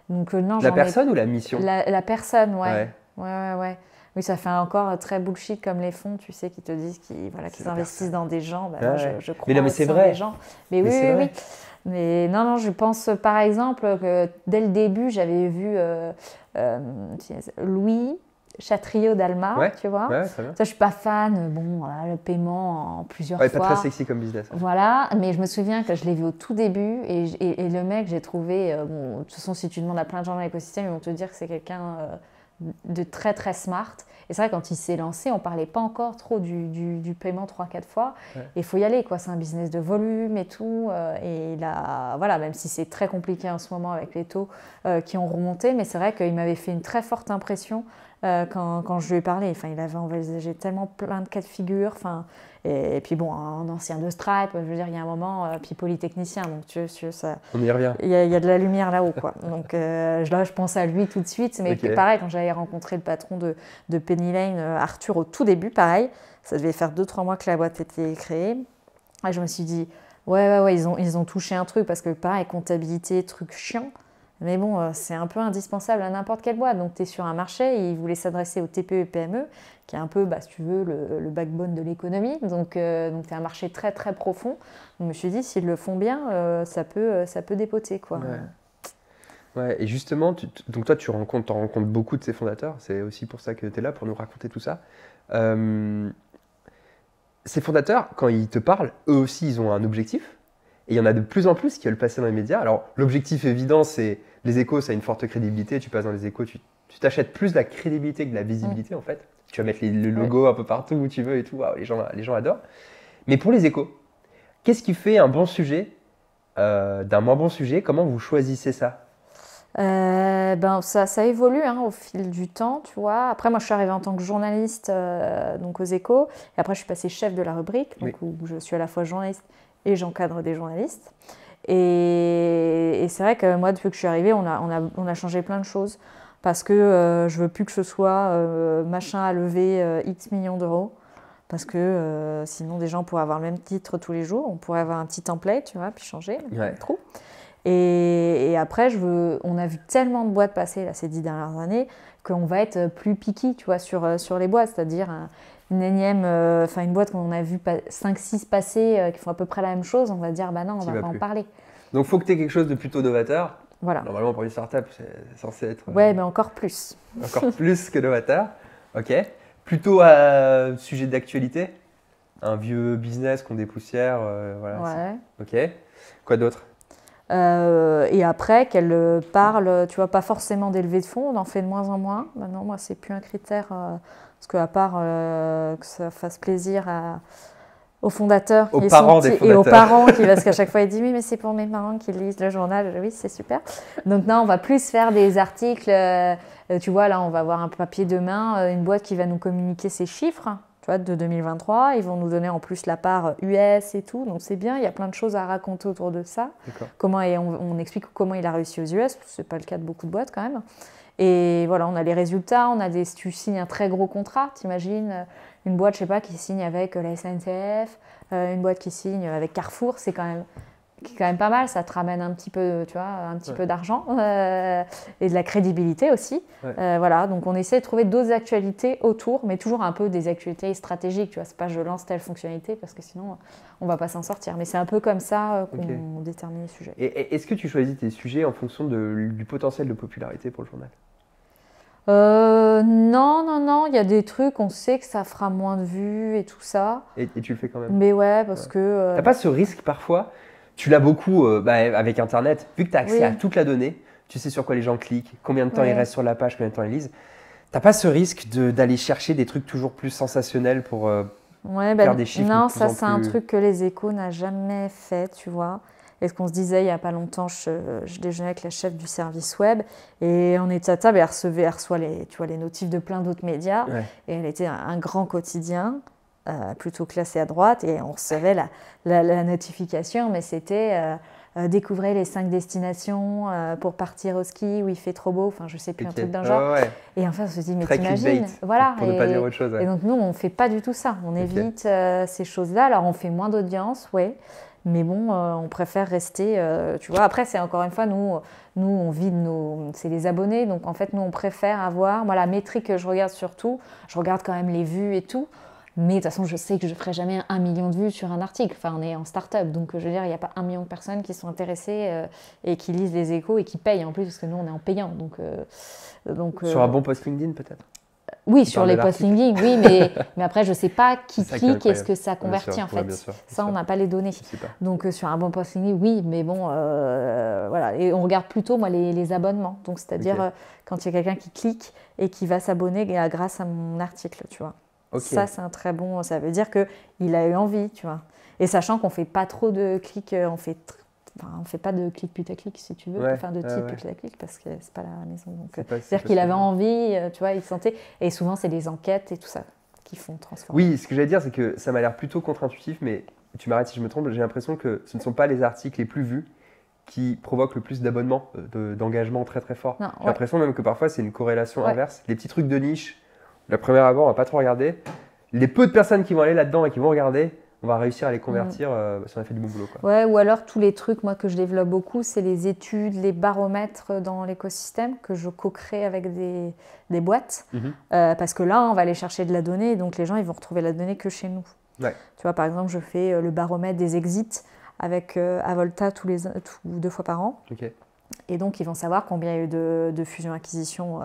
[SPEAKER 2] Donc, non,
[SPEAKER 1] La personne ou la mission?
[SPEAKER 2] La personne,
[SPEAKER 1] Ouais.
[SPEAKER 2] Ouais. Oui, ça fait encore très bullshit comme les fonds, tu sais, qui te disent qu'ils
[SPEAKER 1] C'est la
[SPEAKER 2] investissent dans des gens. Bah,
[SPEAKER 1] Ouais,
[SPEAKER 2] moi,
[SPEAKER 1] ouais.
[SPEAKER 2] je crois
[SPEAKER 1] Mais non, mais
[SPEAKER 2] aussi
[SPEAKER 1] c'est
[SPEAKER 2] en
[SPEAKER 1] vrai.
[SPEAKER 2] des gens. Mais oui,
[SPEAKER 1] c'est vrai.
[SPEAKER 2] oui. Mais non, je pense par exemple que dès le début, j'avais vu Louis Chatriot d'Alma,
[SPEAKER 1] Ouais.
[SPEAKER 2] tu vois.
[SPEAKER 1] Ouais, très bien.
[SPEAKER 2] Ça, je suis pas fan. Bon, voilà, le paiement en plusieurs
[SPEAKER 1] Ouais,
[SPEAKER 2] fois.
[SPEAKER 1] pas très sexy comme business.
[SPEAKER 2] Voilà, mais je me souviens que je l'ai vu au tout début et le mec, j'ai trouvé, bon, de toute façon, si tu demandes à plein de gens dans l'écosystème, ils vont te dire que c'est quelqu'un de très très smart. Et c'est vrai, quand il s'est lancé, on parlait pas encore trop du paiement 3-4 fois.
[SPEAKER 1] Ouais.
[SPEAKER 2] Il faut y aller, quoi. C'est un business de volume et tout. Et là, voilà, même si c'est très compliqué en ce moment avec les taux qui ont remonté, mais c'est vrai qu'il m'avait fait une très forte impression quand je lui ai parlé. Enfin, il avait envisagé tellement plein de cas de figure. Enfin, et puis bon, un ancien de Stripe, je veux dire, il y a un moment, puis polytechnicien, donc tu vois, ça,
[SPEAKER 1] On y revient.
[SPEAKER 2] il y a de la lumière là-haut, quoi. Donc là, je pense à lui tout de suite. Mais
[SPEAKER 1] Ok.
[SPEAKER 2] pareil, quand j'avais rencontré le patron de Penny Lane, Arthur, au tout début, pareil, ça devait faire 2-3 mois que la boîte était créée. Et je me suis dit, ouais, ils ont touché un truc, parce que pareil, comptabilité, truc chiant. Mais bon, c'est un peu indispensable à n'importe quelle boîte. Donc, tu es sur un marché, et ils voulaient s'adresser aux TPE et PME, qui est un peu, si tu veux, le backbone de l'économie. Donc c'est un marché très, très profond. Donc, je me suis dit, s'ils le font bien, ça peut dépoter, quoi.
[SPEAKER 1] Ouais, et justement, donc toi, t'en rencontres beaucoup de ces fondateurs. C'est aussi pour ça que tu es là, pour nous raconter tout ça. Ces fondateurs, quand ils te parlent, eux aussi, ils ont un objectif. Et il y en a de plus en plus qui veulent passer dans les médias. Alors, l'objectif évident, c'est les échos, ça a une forte crédibilité. Tu passes dans les échos, tu t'achètes plus de la crédibilité que de la visibilité, en fait. Tu vas mettre le logo un peu partout où tu veux et tout. Waouh, les gens adorent. Mais pour les échos, qu'est-ce qui fait un bon sujet d'un moins bon sujet? Comment vous choisissez ça?
[SPEAKER 2] Ça évolue au fil du temps, tu vois. Après, moi, je suis arrivée en tant que journaliste donc aux Échos. Et après, je suis passée chef de la rubrique, donc, où je suis à la fois journaliste et j'encadre des journalistes. Et c'est vrai que moi, depuis que je suis arrivée, on a changé plein de choses. Parce que je veux plus que ce soit machin à lever X millions d'euros. parce que sinon des gens pourraient avoir le même titre tous les jours, on pourrait avoir un petit template, tu vois, puis changer, trop. Et après, on a vu tellement de boîtes passer là, ces 10 dernières années qu'on va être plus picky, tu vois, sur les boîtes, c'est-à-dire une boîte qu'on a vu 5-6 passer qui font à peu près la même chose, on va dire bah non, on va pas en parler.
[SPEAKER 1] Donc il faut que tu aies quelque chose de plutôt novateur.
[SPEAKER 2] Voilà.
[SPEAKER 1] Normalement pour une startup, c'est censé être
[SPEAKER 2] ouais, mais encore plus.
[SPEAKER 1] Encore plus que novateur. OK. Plutôt sujet d'actualité, un vieux business qu'on dépoussière, voilà.
[SPEAKER 2] Ouais.
[SPEAKER 1] OK. Quoi d'autre?
[SPEAKER 2] Et après, qu'elle parle, tu vois, pas forcément d'élever de fonds, on en fait de moins en moins. Maintenant, moi, c'est plus un critère, parce qu'à part que ça fasse plaisir aux fondateurs
[SPEAKER 1] aux parents des fondateurs.
[SPEAKER 2] Et aux parents, parce qu'à chaque fois, ils disent oui, mais c'est pour mes parents qui lisent le journal. Oui, c'est super. Donc, non, on va plus faire des articles. Tu vois, là, on va avoir un papier demain, une boîte qui va nous communiquer ses chiffres. Tu vois, de 2023, ils vont nous donner en plus la part US et tout, donc c'est bien, il y a plein de choses à raconter autour de ça. On explique comment il a réussi aux US, c'est pas le cas de beaucoup de boîtes quand même. Et voilà, on a les résultats, si tu signes un très gros contrat, t'imagines une boîte, je sais pas, qui signe avec la SNCF, une boîte qui signe avec Carrefour, c'est quand même pas mal, ça te ramène un petit peu, tu vois, un petit peu d'argent et de la crédibilité aussi. Voilà, donc on essaie de trouver d'autres actualités autour, mais toujours un peu des actualités stratégiques, tu vois, c'est pas je lance telle fonctionnalité parce que sinon on va pas s'en sortir. Mais c'est un peu comme ça qu'on détermine les sujets.
[SPEAKER 1] Et est-ce que tu choisis tes sujets en fonction du potentiel de popularité pour le journal?
[SPEAKER 2] Non, il y a des trucs, on sait que ça fera moins de vues et tout ça.
[SPEAKER 1] Et tu le fais quand même?
[SPEAKER 2] Mais ouais, parce que...
[SPEAKER 1] T'as pas ce risque parfois? Tu l'as beaucoup avec Internet, vu que tu as accès à toute la donnée, tu sais sur quoi les gens cliquent, combien de temps ils restent sur la page, combien de temps ils lisent. T'as pas ce risque d'aller chercher des trucs toujours plus sensationnels pour faire des chiffres?
[SPEAKER 2] Non, ça c'est un truc que les Échos n'a jamais fait, tu vois. Et ce qu'on se disait il n'y a pas longtemps, je déjeunais avec la chef du service web et on était à table et elle reçoit les notifs de plein d'autres médias. Et elle était un grand quotidien. Plutôt classé à droite et on recevait la notification, mais c'était découvrez les 5 destinations pour partir au ski où il fait trop beau, enfin je sais plus, un truc d'un genre. Et enfin on se dit mais t'imagines, voilà,
[SPEAKER 1] pour ne pas dire autre chose.
[SPEAKER 2] Et donc nous on fait pas du tout ça, on évite ces choses-là. Alors on fait moins d'audience, mais bon on préfère rester, tu vois. Après c'est encore une fois nous on vit c'est les abonnés, donc en fait nous on préfère avoir, moi la métrique que je regarde surtout, je regarde quand même les vues et tout. Mais de toute façon, je sais que je ne ferai jamais 1 million de vues sur un article. Enfin, on est en start-up, donc je veux dire, il n'y a pas 1 million de personnes qui sont intéressées et qui lisent les Échos et qui payent en plus, parce que nous, on est en payant.
[SPEAKER 1] Sur un bon post LinkedIn, peut-être?
[SPEAKER 2] Oui, sur les posts LinkedIn, oui, mais après, je ne sais pas qui clique et ce que ça convertit, en fait. Ça, on n'a pas les données. Donc, sur un bon post LinkedIn, oui, mais bon, voilà. Et on regarde plutôt, moi, les abonnements. Donc, c'est-à-dire quand il y a quelqu'un qui clique et qui va s'abonner grâce à mon article, tu vois. Ça, c'est un très bon... Ça veut dire qu'il a eu envie, tu vois. Et sachant qu'on ne fait pas trop de clics, on fait pas de clics putaclic, si tu veux, de type putaclic, parce que c'est pas la maison. C'est-à-dire qu'il avait envie, tu vois, il sentait... Et souvent, c'est des enquêtes et tout ça qui font transformer.
[SPEAKER 1] Oui, ce que j'allais dire, c'est que ça m'a l'air plutôt contre-intuitif, mais tu m'arrêtes si je me trompe, j'ai l'impression que ce ne sont pas les articles les plus vus qui provoquent le plus d'abonnements, d'engagement très très fort. J'ai l'impression même que parfois, c'est une corrélation inverse. Les petits trucs de niche, la première abord, on va pas trop regarder. Les peu de personnes qui vont aller là-dedans et qui vont regarder, on va réussir à les convertir si on a fait du bon boulot, quoi.
[SPEAKER 2] Ouais, ou alors tous les trucs moi, que je développe beaucoup, c'est les études, les baromètres dans l'écosystème que je co-crée avec des boîtes. Parce que là, on va aller chercher de la donnée, donc les gens ils vont retrouver la donnée que chez nous. Tu vois, par exemple, je fais le baromètre des exits avec Avolta 2 fois par an. Et donc, ils vont savoir combien il y a eu de fusions-acquisitions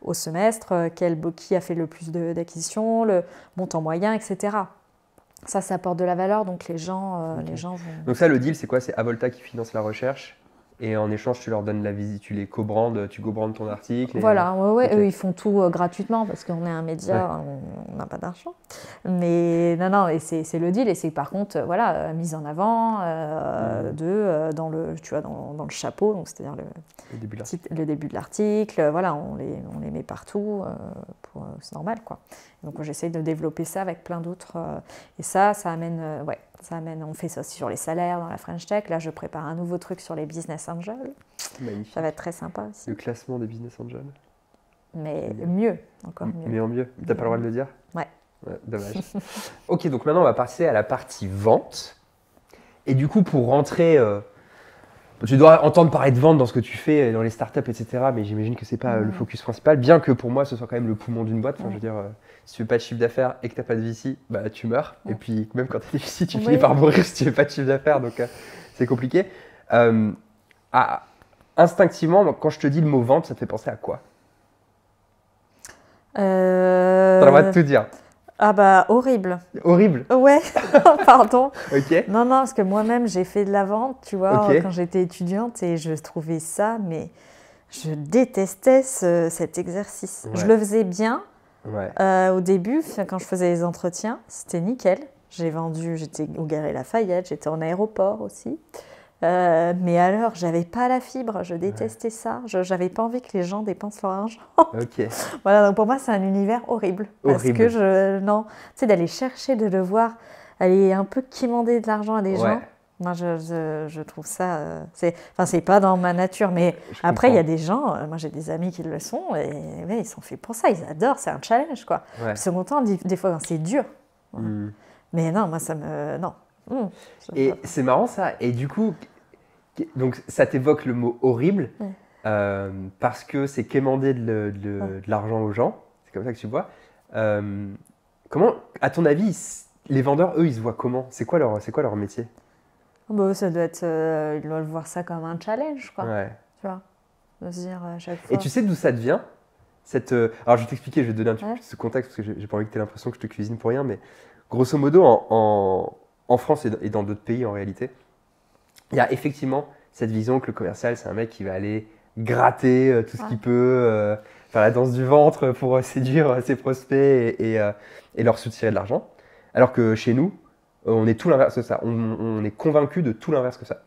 [SPEAKER 2] au semestre, qui a fait le plus d'acquisitions, le montant moyen, etc. Ça apporte de la valeur, donc les gens vont...
[SPEAKER 1] Donc ça, le deal, c'est quoi? C'est Avolta qui finance la recherche et en échange, tu leur donnes la visite, tu les co-brandes, tu co-brandes ton article.
[SPEAKER 2] Voilà, eux, ils font tout gratuitement parce qu'on est un média, on n'a pas d'argent. Mais non, et c'est le deal. Et c'est par contre, mise en avant dans le chapeau, donc c'est-à-dire le début de l'article. Voilà, on les met partout, c'est normal, quoi. Donc j'essaye de développer ça avec plein d'autres. Et ça amène, on fait ça aussi sur les salaires dans la French Tech. Là, je prépare un nouveau truc sur les business angels.
[SPEAKER 1] Magnifique.
[SPEAKER 2] Ça va être très sympa aussi.
[SPEAKER 1] Le classement des business angels.
[SPEAKER 2] Mais mieux, encore mieux.
[SPEAKER 1] Mais en mieux. T'as pas le droit de le dire?
[SPEAKER 2] Ouais.
[SPEAKER 1] Ouais, dommage. Ok, donc maintenant on va passer à la partie vente. Et du coup, pour rentrer, tu dois entendre parler de vente dans ce que tu fais, dans les startups, etc. Mais j'imagine que c'est pas le focus principal, bien que pour moi ce soit quand même le poumon d'une boîte. Enfin, je veux dire, si tu fais pas de chiffre d'affaires et que t'as pas de VC, bah tu meurs. Et puis même quand t'as des VC, tu finis par mourir si tu fais pas de chiffre d'affaires, donc c'est compliqué. Instinctivement, quand je te dis le mot vente, ça te fait penser à quoi? T'as le droit de tout dire.
[SPEAKER 2] Ah bah horrible.
[SPEAKER 1] Horrible.
[SPEAKER 2] Ouais, pardon.
[SPEAKER 1] Ok.
[SPEAKER 2] Non, parce que moi-même j'ai fait de la vente, tu vois,
[SPEAKER 1] Ok.
[SPEAKER 2] quand j'étais étudiante et je trouvais ça, mais je détestais cet exercice.
[SPEAKER 1] Ouais.
[SPEAKER 2] Je le faisais bien
[SPEAKER 1] Ouais.
[SPEAKER 2] au début, quand je faisais les entretiens, c'était nickel. J'étais au Galeries Lafayette, j'étais en aéroport aussi. Mais alors, j'avais pas la fibre, je détestais ça. J'avais pas envie que les gens dépensent leur argent.
[SPEAKER 1] Ok.
[SPEAKER 2] Voilà, donc pour moi, c'est un univers horrible. Parce
[SPEAKER 1] Horrible.
[SPEAKER 2] que non, tu sais, d'aller chercher, de devoir aller un peu quémander de l'argent à des gens. Moi, je trouve ça, c'est pas dans ma nature, mais après, il y a des gens, moi j'ai des amis qui le sont, et ouais, ils sont faits pour ça, ils adorent, c'est un challenge, quoi.
[SPEAKER 1] Ouais.
[SPEAKER 2] Second temps, des fois, c'est dur. Mais non, moi, ça me... Non.
[SPEAKER 1] Et c'est marrant ça. Et du coup, donc ça t'évoque le mot horrible parce que c'est quémander de l'argent aux gens. C'est comme ça que tu vois. Comment, à ton avis, les vendeurs, eux, ils se voient comment? C'est quoi leur métier?
[SPEAKER 2] Bah, ça doit être... ils doivent voir ça comme un challenge, quoi.
[SPEAKER 1] Ouais.
[SPEAKER 2] Tu vois, de se dire à chaque fois...
[SPEAKER 1] Et tu sais d'où ça te vient alors je vais t'expliquer, je vais te donner un petit peu plus de contexte parce que j'ai pas envie que tu aies l'impression que je te cuisine pour rien, mais grosso modo, en France et dans d'autres pays en réalité, il y a effectivement cette vision que le commercial, c'est un mec qui va aller gratter tout ce qu'il peut, faire la danse du ventre pour séduire ses prospects et leur soutirer de l'argent. Alors que chez nous, on est tout l'inverse de ça. On est convaincu de tout l'inverse que ça.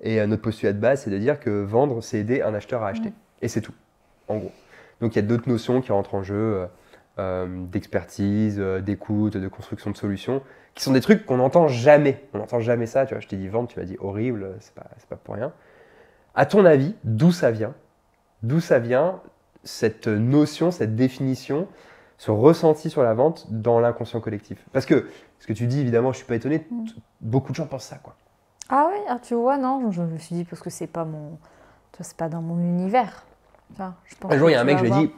[SPEAKER 1] Et notre postulat de base, c'est de dire que vendre, c'est aider un acheteur à acheter. Et c'est tout, en gros. Donc il y a d'autres notions qui rentrent en jeu, d'expertise, d'écoute, de construction de solutions, qui sont des trucs qu'on n'entend jamais. On n'entend jamais ça, tu vois. Je t'ai dit vendre, tu m'as dit horrible, c'est pas pour rien. À ton avis, d'où ça vient? D'où ça vient cette notion, cette définition, ce ressenti sur la vente dans l'inconscient collectif? Parce que ce que tu dis, évidemment, je suis pas étonné, beaucoup de gens pensent ça, quoi.
[SPEAKER 2] Ah oui, tu vois, non, je me suis dit parce que c'est pas dans mon univers. Enfin, je pense
[SPEAKER 1] un jour, il y a
[SPEAKER 2] que
[SPEAKER 1] un mec,
[SPEAKER 2] tu
[SPEAKER 1] je
[SPEAKER 2] vas
[SPEAKER 1] lui ai dit,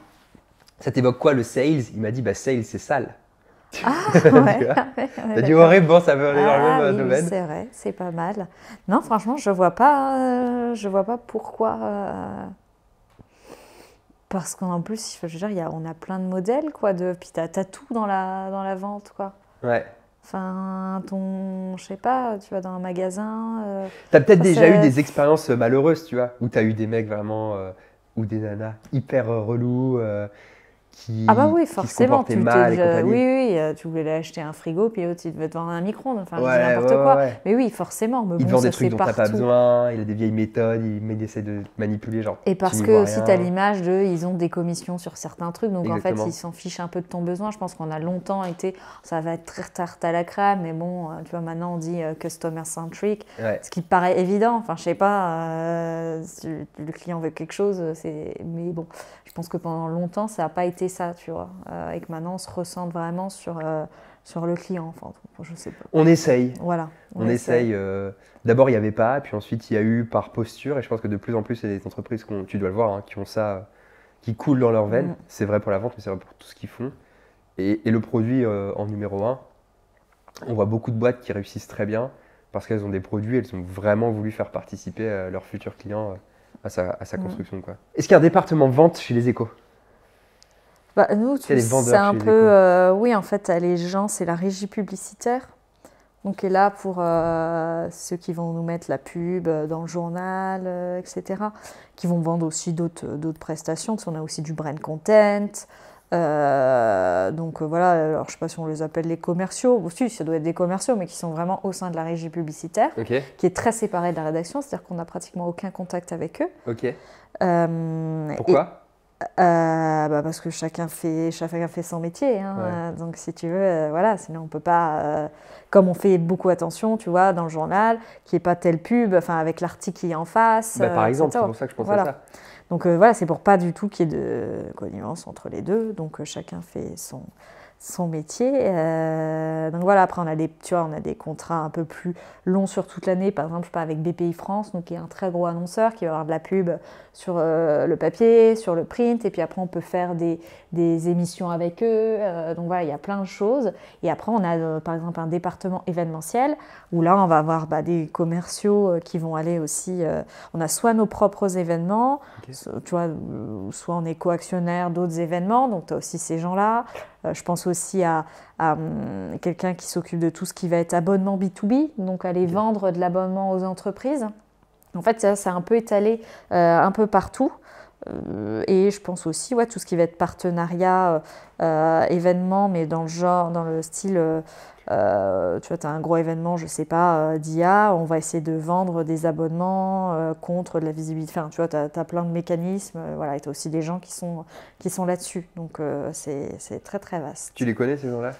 [SPEAKER 1] ça t'évoque quoi le sales? Il m'a dit, bah sales, c'est sale.
[SPEAKER 2] Ah ouais.
[SPEAKER 1] T'as dit horrible, bon, ça veut aller dans le même domaine.
[SPEAKER 2] Oui, c'est vrai, c'est pas mal. Non, franchement, je vois pas pourquoi. Parce qu'en plus, je veux dire, on a plein de modèles, quoi. Puis t'as tout dans la vente, quoi.
[SPEAKER 1] Ouais.
[SPEAKER 2] Enfin, je sais pas, tu vas dans un magasin.
[SPEAKER 1] T'as peut-être déjà eu des expériences malheureuses, tu vois, où t'as eu des mecs vraiment, ou des nanas hyper relous, qui se comportaient mal et compagnie.
[SPEAKER 2] Oui, tu voulais acheter un frigo, puis l'autre, il devait te vendre un micro-ondes, enfin, je dis
[SPEAKER 1] Ouais,
[SPEAKER 2] n'importe quoi.
[SPEAKER 1] ouais.
[SPEAKER 2] Mais oui, forcément. Mais
[SPEAKER 1] Il
[SPEAKER 2] bon,
[SPEAKER 1] te vend
[SPEAKER 2] ça,
[SPEAKER 1] des trucs dont t'as pas
[SPEAKER 2] partout.
[SPEAKER 1] besoin, il a des vieilles méthodes, il essaie de manipuler, genre.
[SPEAKER 2] Et parce que aussi, tu as l'image ils ont des commissions sur certains trucs, donc
[SPEAKER 1] Exactement.
[SPEAKER 2] en fait, ils s'en fichent un peu de ton besoin. Je pense qu'on a longtemps été, ça va être très tarte à la crème, mais bon, tu vois, maintenant on dit customer centric, ce qui paraît évident. Enfin, je sais pas, si le client veut quelque chose, mais bon, je pense que pendant longtemps, ça n'a pas été ça, tu vois, et que maintenant, on se ressente vraiment sur le client. Enfin, je sais pas.
[SPEAKER 1] On essaye.
[SPEAKER 2] Voilà.
[SPEAKER 1] On essaye. D'abord, il n'y avait pas, puis ensuite, il y a eu par posture, et je pense que de plus en plus, il y a des entreprises, tu dois le voir, hein, qui ont ça, qui coulent dans leurs veines. C'est vrai pour la vente, mais c'est vrai pour tout ce qu'ils font. Et le produit en numéro 1, on voit beaucoup de boîtes qui réussissent très bien parce qu'elles ont des produits, elles ont vraiment voulu faire participer leurs futurs clients à sa construction, quoi. Est-ce qu'il y a un département vente chez les Échos?
[SPEAKER 2] Bah, nous, c'est un peu... oui, en fait, les gens, c'est la régie publicitaire. Donc, est là pour ceux qui vont nous mettre la pub dans le journal, etc. Qui vont vendre aussi d'autres prestations. On a aussi du brand content. Donc voilà, alors je ne sais pas si on les appelle les commerciaux. Aussi, ça doit être des commerciaux, mais qui sont vraiment au sein de la régie publicitaire, qui est très séparée de la rédaction. C'est-à-dire qu'on n'a pratiquement aucun contact avec eux.
[SPEAKER 1] Ok. Pourquoi?
[SPEAKER 2] Parce que chacun fait son métier, hein. Ouais. Donc si tu veux, voilà, sinon on peut pas, comme on fait beaucoup attention, tu vois, dans le journal, qu'il n'y ait pas telle pub, enfin avec l'article qui est en face.
[SPEAKER 1] Par exemple, c'est pour ça que je pense à ça.
[SPEAKER 2] Donc voilà, c'est pour pas du tout qu'il y ait de connivence entre les deux, donc chacun fait son métier. Donc voilà, après on a des contrats un peu plus longs sur toute l'année, par exemple je sais pas, avec BPI France, donc qui est un très gros annonceur qui va avoir de la pub sur le papier, sur le print, et puis après on peut faire des émissions avec eux. Donc voilà, il y a plein de choses. Et après on a par exemple un département événementiel où là on va avoir des commerciaux qui vont aller aussi. On a soit nos propres événements, tu vois, soit on est co-actionnaire d'autres événements, donc tu as aussi ces gens-là. Je pense aussi à quelqu'un qui s'occupe de tout ce qui va être abonnement B2B, donc aller vendre de l'abonnement aux entreprises. En fait, ça c'est un peu étalé un peu partout. Et je pense aussi tout ce qui va être partenariat, événement, mais dans le genre, dans le style, tu vois, tu as un gros événement, je sais pas, d'IA, on va essayer de vendre des abonnements contre de la visibilité. Enfin, tu vois, tu as plein de mécanismes, voilà, et tu as aussi des gens qui sont là-dessus. Donc, c'est très, très vaste.
[SPEAKER 1] Tu les connais, ces gens-là?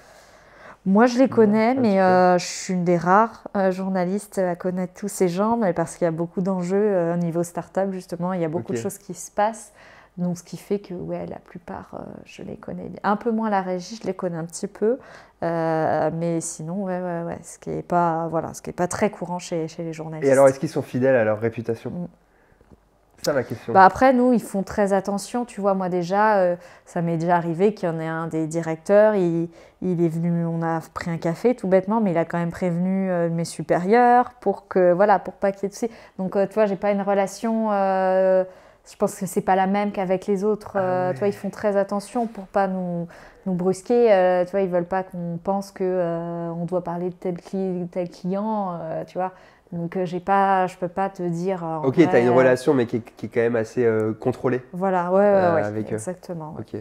[SPEAKER 2] Moi, je les connais, mais je suis une des rares journalistes à connaître tous ces gens, mais parce qu'il y a beaucoup d'enjeux au niveau start-up, justement. Il y a beaucoup de choses qui se passent. Donc, ce qui fait que la plupart, je les connais bien. Un peu moins la régie, je les connais un petit peu. Mais sinon, ce qui n'est pas très courant chez les journalistes.
[SPEAKER 1] Et alors, est-ce qu'ils sont fidèles à leur réputation? C'est ça ma question.
[SPEAKER 2] Après, nous, ils font très attention. Tu vois, moi déjà, ça m'est déjà arrivé qu'il y en ait un des directeurs, il est venu, on a pris un café tout bêtement, mais il a quand même prévenu mes supérieurs pour pas qu'il y ait de soucis. Donc, tu vois, j'ai pas une relation... je pense que c'est pas la même qu'avec les autres. Tu vois, ils font très attention pour pas nous brusquer. Tu vois, ils veulent pas qu'on pense que on doit parler de tel client. Tu vois. Donc, je peux pas te dire.
[SPEAKER 1] Ok, tu as une relation, mais qui est quand même assez contrôlée.
[SPEAKER 2] Voilà, avec exactement.
[SPEAKER 1] Ok.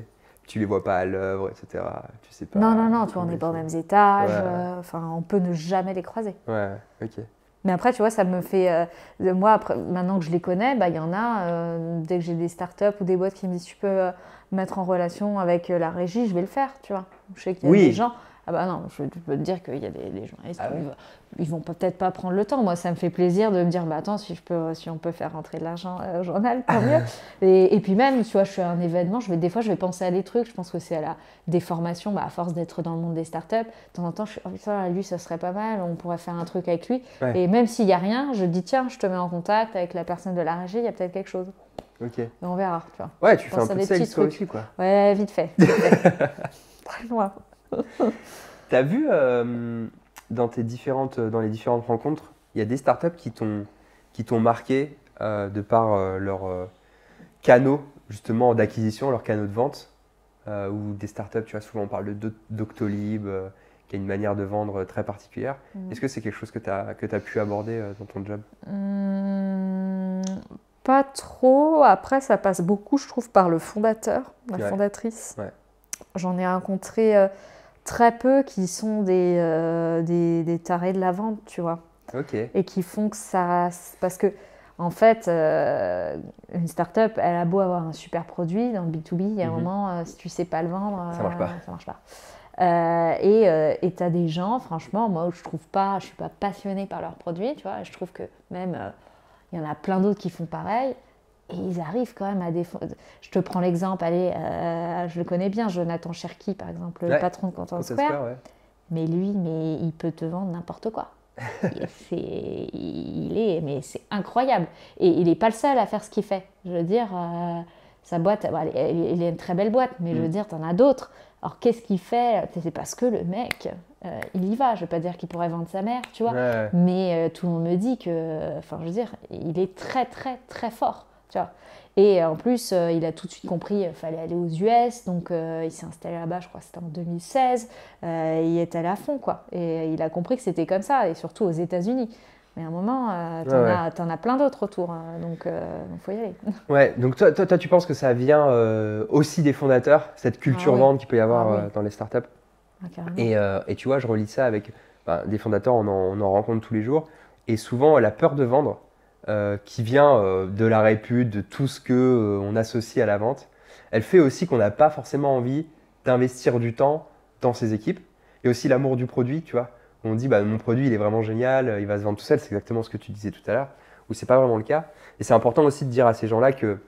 [SPEAKER 1] Tu les vois pas à l'œuvre, etc. Tu sais pas.
[SPEAKER 2] Non, tu vois, on n'est pas aux mêmes étages. Enfin, on peut ne jamais les croiser.
[SPEAKER 1] Ouais, ok.
[SPEAKER 2] Mais après, tu vois, ça me fait. Moi, après, maintenant que je les connais, il y en a. Dès que j'ai des startups ou des boîtes qui me disent tu peux me mettre en relation avec la régie, je vais le faire, tu vois. Je sais qu'il y a des gens. Ah bah non, je peux te dire qu'il y a des journalistes ils vont peut-être pas prendre le temps. Moi, ça me fait plaisir de me dire, attends, si on peut faire rentrer de l'argent au journal, tant mieux. Et puis même, tu vois, je fais un événement, des fois, je vais penser à des trucs. Je pense que c'est à des formations, à force d'être dans le monde des startups. De temps en temps, je suis, oh putain, lui, ça serait pas mal, on pourrait faire un truc avec lui. Ouais. Et même s'il n'y a rien, je dis, tiens, je te mets en contact avec la personne de la régie, il y a peut-être quelque chose.
[SPEAKER 1] Ok.
[SPEAKER 2] Et on verra, tu vois.
[SPEAKER 1] Ouais, tu fais un peu de sales toi aussi, quoi.
[SPEAKER 2] Ouais, vite fait. Très loin.
[SPEAKER 1] T'as vu dans les différentes rencontres, il y a des startups qui t'ont marqué de par leurs canaux justement d'acquisition, leurs canaux de vente, ou des startups, tu vois, souvent on parle de Doctolib, qui a une manière de vendre très particulière. Est-ce que c'est quelque chose que tu as pu aborder dans ton job?
[SPEAKER 2] Pas trop. Après, ça passe beaucoup, je trouve, par le fondateur, la fondatrice. Ouais. J'en ai rencontré très peu qui sont des tarés de la vente, tu vois.
[SPEAKER 1] Ok.
[SPEAKER 2] Et qui font que ça... Parce que, en fait, une start-up, elle a beau avoir un super produit dans le B2B, il y a un moment, si tu sais pas le vendre,
[SPEAKER 1] ça marche pas.
[SPEAKER 2] Ça marche pas. Et tu as des gens, franchement, moi, je suis pas passionnée par leurs produits, tu vois. Et je trouve que même, il y en a plein d'autres qui font pareil. Et ils arrivent quand même à défendre. Je te prends l'exemple, je le connais bien, Jonathan Cherki, par exemple, le patron de Content Square. Ouais. Mais lui, il peut te vendre n'importe quoi. Mais c'est incroyable. Et il n'est pas le seul à faire ce qu'il fait. Je veux dire, sa boîte, il est une très belle boîte, mais je veux dire, tu en as d'autres. Alors, qu'est-ce qu'il fait? C'est parce que le mec, il y va. Je ne veux pas dire qu'il pourrait vendre sa mère, tu vois. Ouais. Mais tout le monde me dit que, enfin, je veux dire, il est très, très, très fort. Tu vois. Et en plus, il a tout de suite compris qu'il fallait aller aux US, donc il s'est installé là-bas, je crois que c'était en 2016, il est allé à fond, quoi. Et il a compris que c'était comme ça, et surtout aux États-Unis. Mais à un moment, t'en as plein d'autres autour, donc il faut y aller. Ouais,
[SPEAKER 1] donc toi, tu penses que ça vient aussi des fondateurs, cette culture vente qu'il peut y avoir dans les startups. Et tu vois, je relis ça avec des fondateurs, on en rencontre tous les jours, et souvent la peur de vendre, qui vient de la répute, de tout ce qu'on associe à la vente, elle fait aussi qu'on n'a pas forcément envie d'investir du temps dans ses équipes. Et aussi l'amour du produit, tu vois. On dit, mon produit, il est vraiment génial, il va se vendre tout seul, c'est exactement ce que tu disais tout à l'heure, ou c'est pas vraiment le cas. Et c'est important aussi de dire à ces gens-là que,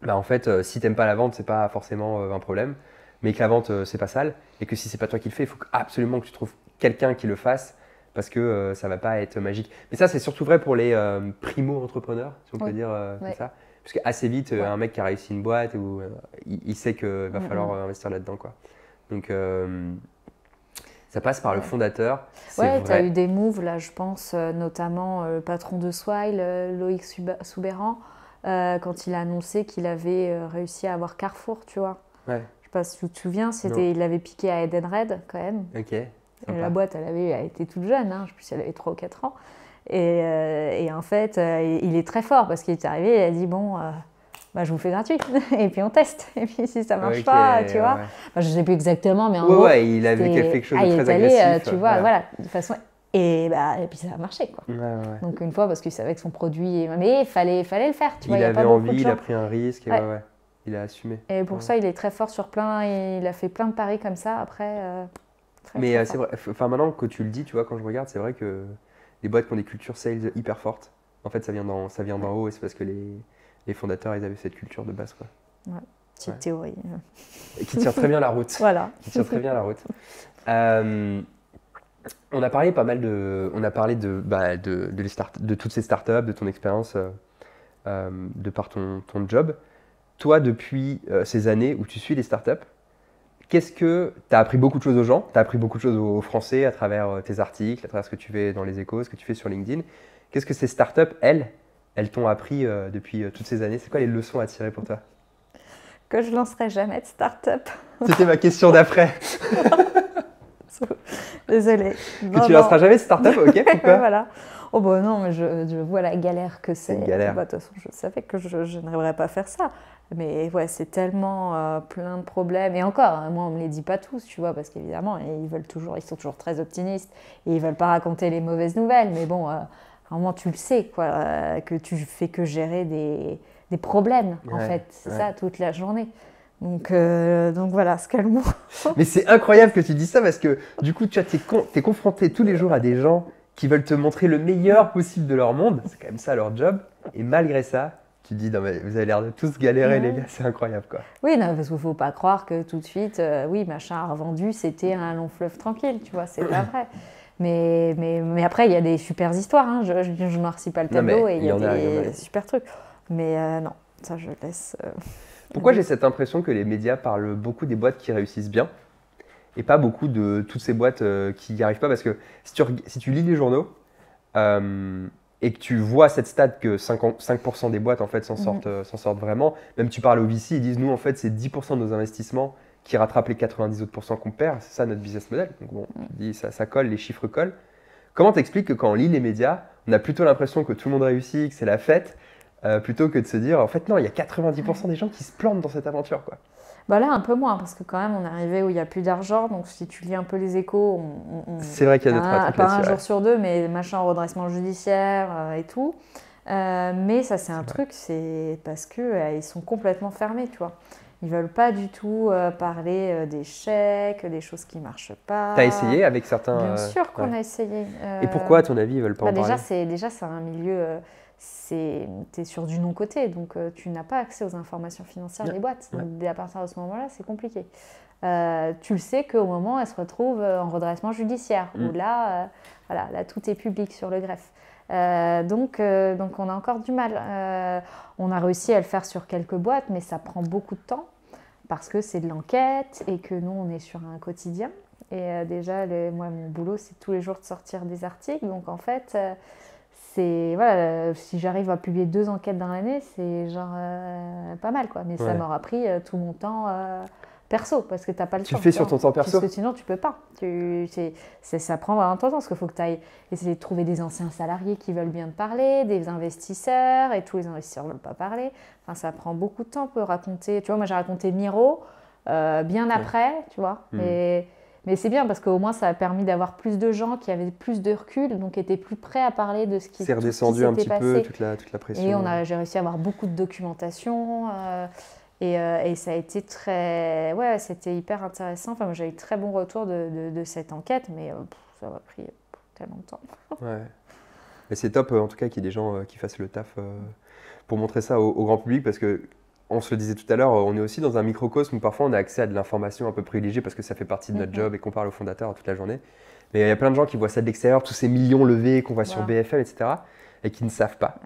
[SPEAKER 1] en fait, si t'aimes pas la vente, c'est pas forcément un problème. mais que la vente, c'est pas sale, et que si c'est pas toi qui le fais, il faut absolument que tu trouves quelqu'un qui le fasse, parce que ça va pas être magique. Mais ça, c'est surtout vrai pour les primo-entrepreneurs, si on peut dire comme ça. Parce qu'assez vite, un mec qui a réussi une boîte, il sait qu'il va falloir investir là-dedans, quoi. Donc, ça passe par le fondateur.
[SPEAKER 2] Ouais, tu as eu des moves, là, je pense, notamment le patron de Swile, Loïc Soubéran, quand il a annoncé qu'il avait réussi à avoir Carrefour, tu vois.
[SPEAKER 1] Ouais.
[SPEAKER 2] Je sais pas si tu te souviens, il l'avait piqué à Edenred, quand même.
[SPEAKER 1] Ok.
[SPEAKER 2] Et la boîte, elle était toute jeune, hein, je sais plus si elle avait 3 ou 4 ans. Et en fait, il est très fort parce qu'il est arrivé, il a dit bon, je vous fais gratuit. Et puis on teste. Et puis si ça marche pas, tu vois. Enfin, je sais plus exactement, mais en gros.
[SPEAKER 1] Ouais, il avait quelque chose de très agressif.
[SPEAKER 2] Tu vois, voilà, de façon. Et puis ça a marché, quoi.
[SPEAKER 1] Ouais.
[SPEAKER 2] Donc une fois, parce qu'il savait que son produit. Mais il fallait le faire, tu vois.
[SPEAKER 1] Il avait envie, il a pris un risque, et ouais. Il a assumé.
[SPEAKER 2] Et pour ça, il est très fort sur il a fait plein de paris comme ça. Après.
[SPEAKER 1] Mais c'est vrai, enfin maintenant que tu le dis, tu vois, quand je regarde, c'est vrai que les boîtes qui ont des cultures sales hyper fortes, en fait, ça vient d'en haut, et c'est parce que les fondateurs, ils avaient cette culture de base, quoi.
[SPEAKER 2] Ouais, petite théorie.
[SPEAKER 1] Et qui tient très bien la route.
[SPEAKER 2] Voilà.
[SPEAKER 1] Qui tient très bien la route. On a parlé pas mal de toutes ces startups, de ton expérience de par ton job. Toi, depuis ces années où tu suis les startups, qu'est-ce que tu as appris beaucoup de choses aux gens, tu as appris beaucoup de choses aux Français à travers tes articles, à travers ce que tu fais dans les échos, ce que tu fais sur LinkedIn. Qu'est-ce que ces startups, elles t'ont appris depuis toutes ces années? C'est quoi les leçons à tirer pour toi?
[SPEAKER 2] Que je lancerai jamais de start-up.
[SPEAKER 1] C'était ma question d'après.
[SPEAKER 2] Désolée.
[SPEAKER 1] Que tu lanceras jamais de start-up, ok? Pourquoi?
[SPEAKER 2] Voilà. Oh bah non, mais je vois la galère que c'est.
[SPEAKER 1] C'est une galère.
[SPEAKER 2] De toute façon, je savais que je n'aimerais pas faire ça. Mais ouais, c'est tellement plein de problèmes. Et encore, moi, on ne me les dit pas tous, tu vois, parce qu'évidemment, ils sont toujours très optimistes et ils ne veulent pas raconter les mauvaises nouvelles. Mais bon, vraiment, tu le sais, quoi, que tu fais que gérer des problèmes, en fait. C'est ça, toute la journée. Donc voilà, ce calme.
[SPEAKER 1] Mais c'est incroyable que tu dis ça parce que du coup, tu es confronté tous les jours à des gens qui veulent te montrer le meilleur possible de leur monde. C'est quand même ça leur job. Et malgré ça, tu te dis, non mais vous avez l'air de tous galérer, les gars, c'est incroyable, quoi.
[SPEAKER 2] Oui, non, parce qu'il ne faut pas croire que tout de suite, machin a revendu, c'était un long fleuve tranquille, tu vois, c'est pas vrai. Mais après, il y a des super histoires, hein. Je ne remercie pas le tableau et il y a des super trucs. Mais non, ça je laisse.
[SPEAKER 1] Pourquoi j'ai cette impression que les médias parlent beaucoup des boîtes qui réussissent bien et pas beaucoup de toutes ces boîtes qui n'y arrivent pas? Parce que si tu lis les journaux et que tu vois cette stat que 5% des boîtes en fait s'en sortent vraiment, même tu parles au VC, ils disent nous en fait c'est 10% de nos investissements qui rattrapent les 90 autres % qu'on perd, c'est ça notre business model. Donc bon, tu dis ça colle, les chiffres collent. Comment t'expliques que quand on lit les médias, on a plutôt l'impression que tout le monde réussit, que c'est la fête, plutôt que de se dire en fait non, il y a 90% des gens qui se plantent dans cette aventure, quoi.
[SPEAKER 2] Bah là, un peu moins, parce que quand même, on est arrivé où il n'y a plus d'argent. Donc, si tu lis un peu les échos,
[SPEAKER 1] c'est vrai qu'il y a d'autres trucs
[SPEAKER 2] pas un jour sur deux, mais machin, redressement judiciaire et tout. Mais ça, c'est un truc, c'est parce qu'ils sont complètement fermés, tu vois. Ils ne veulent pas du tout parler d'échecs, des choses qui ne marchent pas.
[SPEAKER 1] Tu as essayé avec certains...
[SPEAKER 2] Bien sûr qu'on a essayé.
[SPEAKER 1] Et pourquoi, à ton avis, ils ne veulent pas en parler?
[SPEAKER 2] Déjà, c'est un milieu... tu es sur du non-côté, donc tu n'as pas accès aux informations financières des boîtes. Donc, à partir de ce moment-là, c'est compliqué. Tu le sais qu'au moment, elles se retrouvent en redressement judiciaire, où là, tout est public sur le greffe. Donc on a encore du mal. On a réussi à le faire sur quelques boîtes, mais ça prend beaucoup de temps, parce que c'est de l'enquête, et que nous, on est sur un quotidien. Et déjà, moi, mon boulot, c'est tous les jours de sortir des articles. Donc en fait... si j'arrive à publier 2 enquêtes dans l'année, c'est genre pas mal, quoi. Mais ça m'aura pris tout mon temps perso, parce que tu n'as pas le temps.
[SPEAKER 1] Tu le fais sur ton temps perso?
[SPEAKER 2] Parce que sinon, tu peux pas. Ça prend vraiment ton temps, parce qu'il faut que tu ailles essayer de trouver des anciens salariés qui veulent bien te parler, des investisseurs, et tous les investisseurs ne veulent pas parler. Enfin, ça prend beaucoup de temps. On peut raconter... Tu vois, moi, j'ai raconté Miro bien après, tu vois. Mais c'est bien parce qu'au moins, ça a permis d'avoir plus de gens qui avaient plus de recul, donc étaient plus prêts à parler de ce qui s'était passé. C'est redescendu un petit peu
[SPEAKER 1] toute la pression.
[SPEAKER 2] Et j'ai réussi à avoir beaucoup de documentation et ça a été très... Ouais, c'était hyper intéressant. Enfin, moi, j'ai eu très bon retour de cette enquête, mais ça m'a pris tellement de temps.
[SPEAKER 1] Ouais. Mais c'est top, en tout cas, qu'il y ait des gens qui fassent le taf pour montrer ça au grand public, parce que on se le disait tout à l'heure, on est aussi dans un microcosme où parfois on a accès à de l'information un peu privilégiée parce que ça fait partie de notre job et qu'on parle aux fondateurs toute la journée. Mais il y a plein de gens qui voient ça de l'extérieur, tous ces millions levés qu'on voit sur BFM, etc. et qui ne savent pas.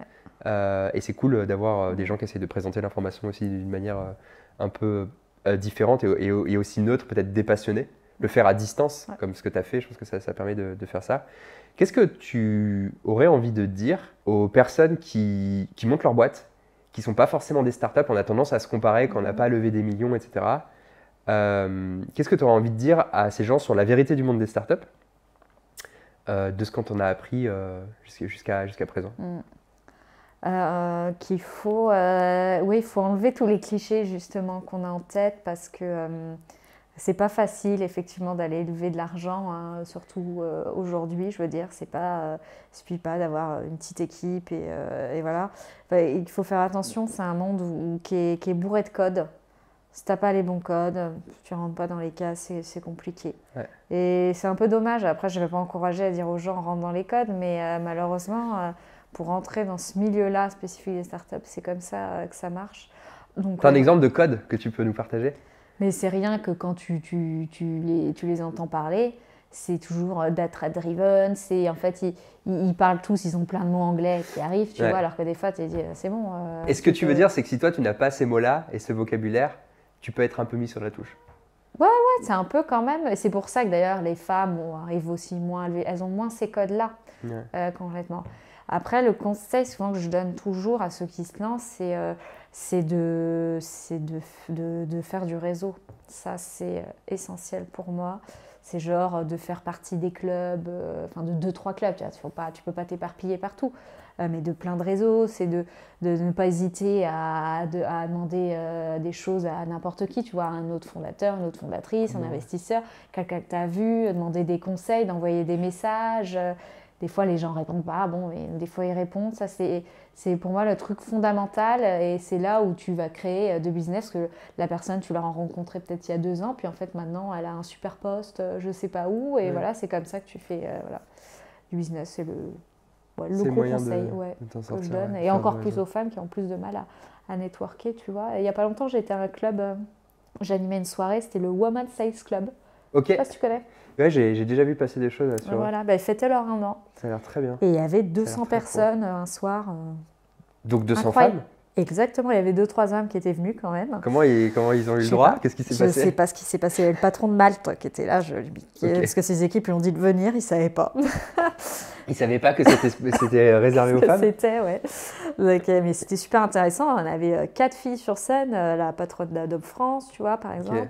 [SPEAKER 1] Et c'est cool d'avoir des gens qui essaient de présenter l'information aussi d'une manière un peu différente et aussi neutre, peut-être dépassionnée. Le faire à distance, comme ce que tu as fait, je pense que ça permet de faire ça. Qu'est-ce que tu aurais envie de dire aux personnes qui montent leur boîte, qui ne sont pas forcément des startups? On a tendance à se comparer quand on n'a pas levé des millions, etc. Qu'est-ce que tu aurais envie de dire à ces gens sur la vérité du monde des startups, de ce qu'on a appris jusqu'à présent?
[SPEAKER 2] Qu'il faut, il faut enlever tous les clichés justement qu'on a en tête parce que c'est pas facile effectivement d'aller lever de l'argent, hein, surtout aujourd'hui, je veux dire, il suffit pas d'avoir une petite équipe et voilà. Enfin, il faut faire attention, c'est un monde qui est bourré de codes. Si t'as pas les bons codes, tu rentres pas dans les cases, c'est compliqué.
[SPEAKER 1] Ouais.
[SPEAKER 2] Et c'est un peu dommage. Après, je vais pas encourager à dire aux gens rentre dans les codes, mais malheureusement, pour rentrer dans ce milieu-là spécifique des startups, c'est comme ça que ça marche.
[SPEAKER 1] Tu as un exemple de code que tu peux nous partager?
[SPEAKER 2] Mais c'est rien que quand tu les entends parler, c'est toujours data-driven, en fait, ils parlent tous, ils ont plein de mots anglais qui arrivent, tu vois, alors que des fois, tu te dis, c'est bon.
[SPEAKER 1] Et ce que tu veux dire, c'est que si toi, tu n'as pas ces mots-là et ce vocabulaire, tu peux être un peu mis sur la touche.
[SPEAKER 2] Ouais, c'est un peu quand même. C'est pour ça que d'ailleurs, les femmes arrivent aussi moins élevées, elles ont moins ces codes-là, concrètement. Après, le conseil souvent que je donne toujours à ceux qui se lancent, c'est de faire du réseau. Ça, c'est essentiel pour moi. C'est genre de faire partie des clubs, de 2-3 clubs. Tu peux pas t'éparpiller partout, mais de plein de réseaux. C'est de ne pas hésiter à demander des choses à n'importe qui. Tu vois, un autre fondateur, une autre fondatrice, un investisseur, quelqu'un que tu as vu, demander des conseils, d'envoyer des messages. Des fois, les gens répondent pas, mais des fois, ils répondent. Ça, c'est pour moi le truc fondamental et c'est là où tu vas créer de business. Que la personne, tu l'as rencontrée peut-être il y a 2 ans, puis en fait, maintenant, elle a un super poste, je sais pas où. Et voilà, c'est comme ça que tu fais du business. C'est le gros conseil que je donne. Et encore plus aux femmes qui ont plus de mal à networker, tu vois. Et il y a pas longtemps, j'étais à un club, j'animais une soirée, c'était le Woman Sales Club.
[SPEAKER 1] Ok.
[SPEAKER 2] Je sais pas si tu connais.
[SPEAKER 1] Ouais, j'ai déjà vu passer des choses sur.
[SPEAKER 2] Voilà, fêtaient leur 1 an.
[SPEAKER 1] Ça a l'air très bien.
[SPEAKER 2] Et il y avait 200 personnes un soir.
[SPEAKER 1] Donc 200
[SPEAKER 2] incroyable.
[SPEAKER 1] femmes?
[SPEAKER 2] Exactement, il y avait 2-3 hommes qui étaient venus quand même.
[SPEAKER 1] Comment ils ont eu le droit? Qu'est-ce qui s'est passé?
[SPEAKER 2] Je ne sais pas ce qui s'est passé. Il y avait le patron de Malte qui était là, parce que ses équipes lui ont dit de venir, il ne savait pas.
[SPEAKER 1] Il ne savait pas que c'était réservé aux femmes?
[SPEAKER 2] C'était, ouais. Donc, mais c'était super intéressant. On avait 4 filles sur scène, la patronne d'Adobe France, tu vois, par exemple. Okay.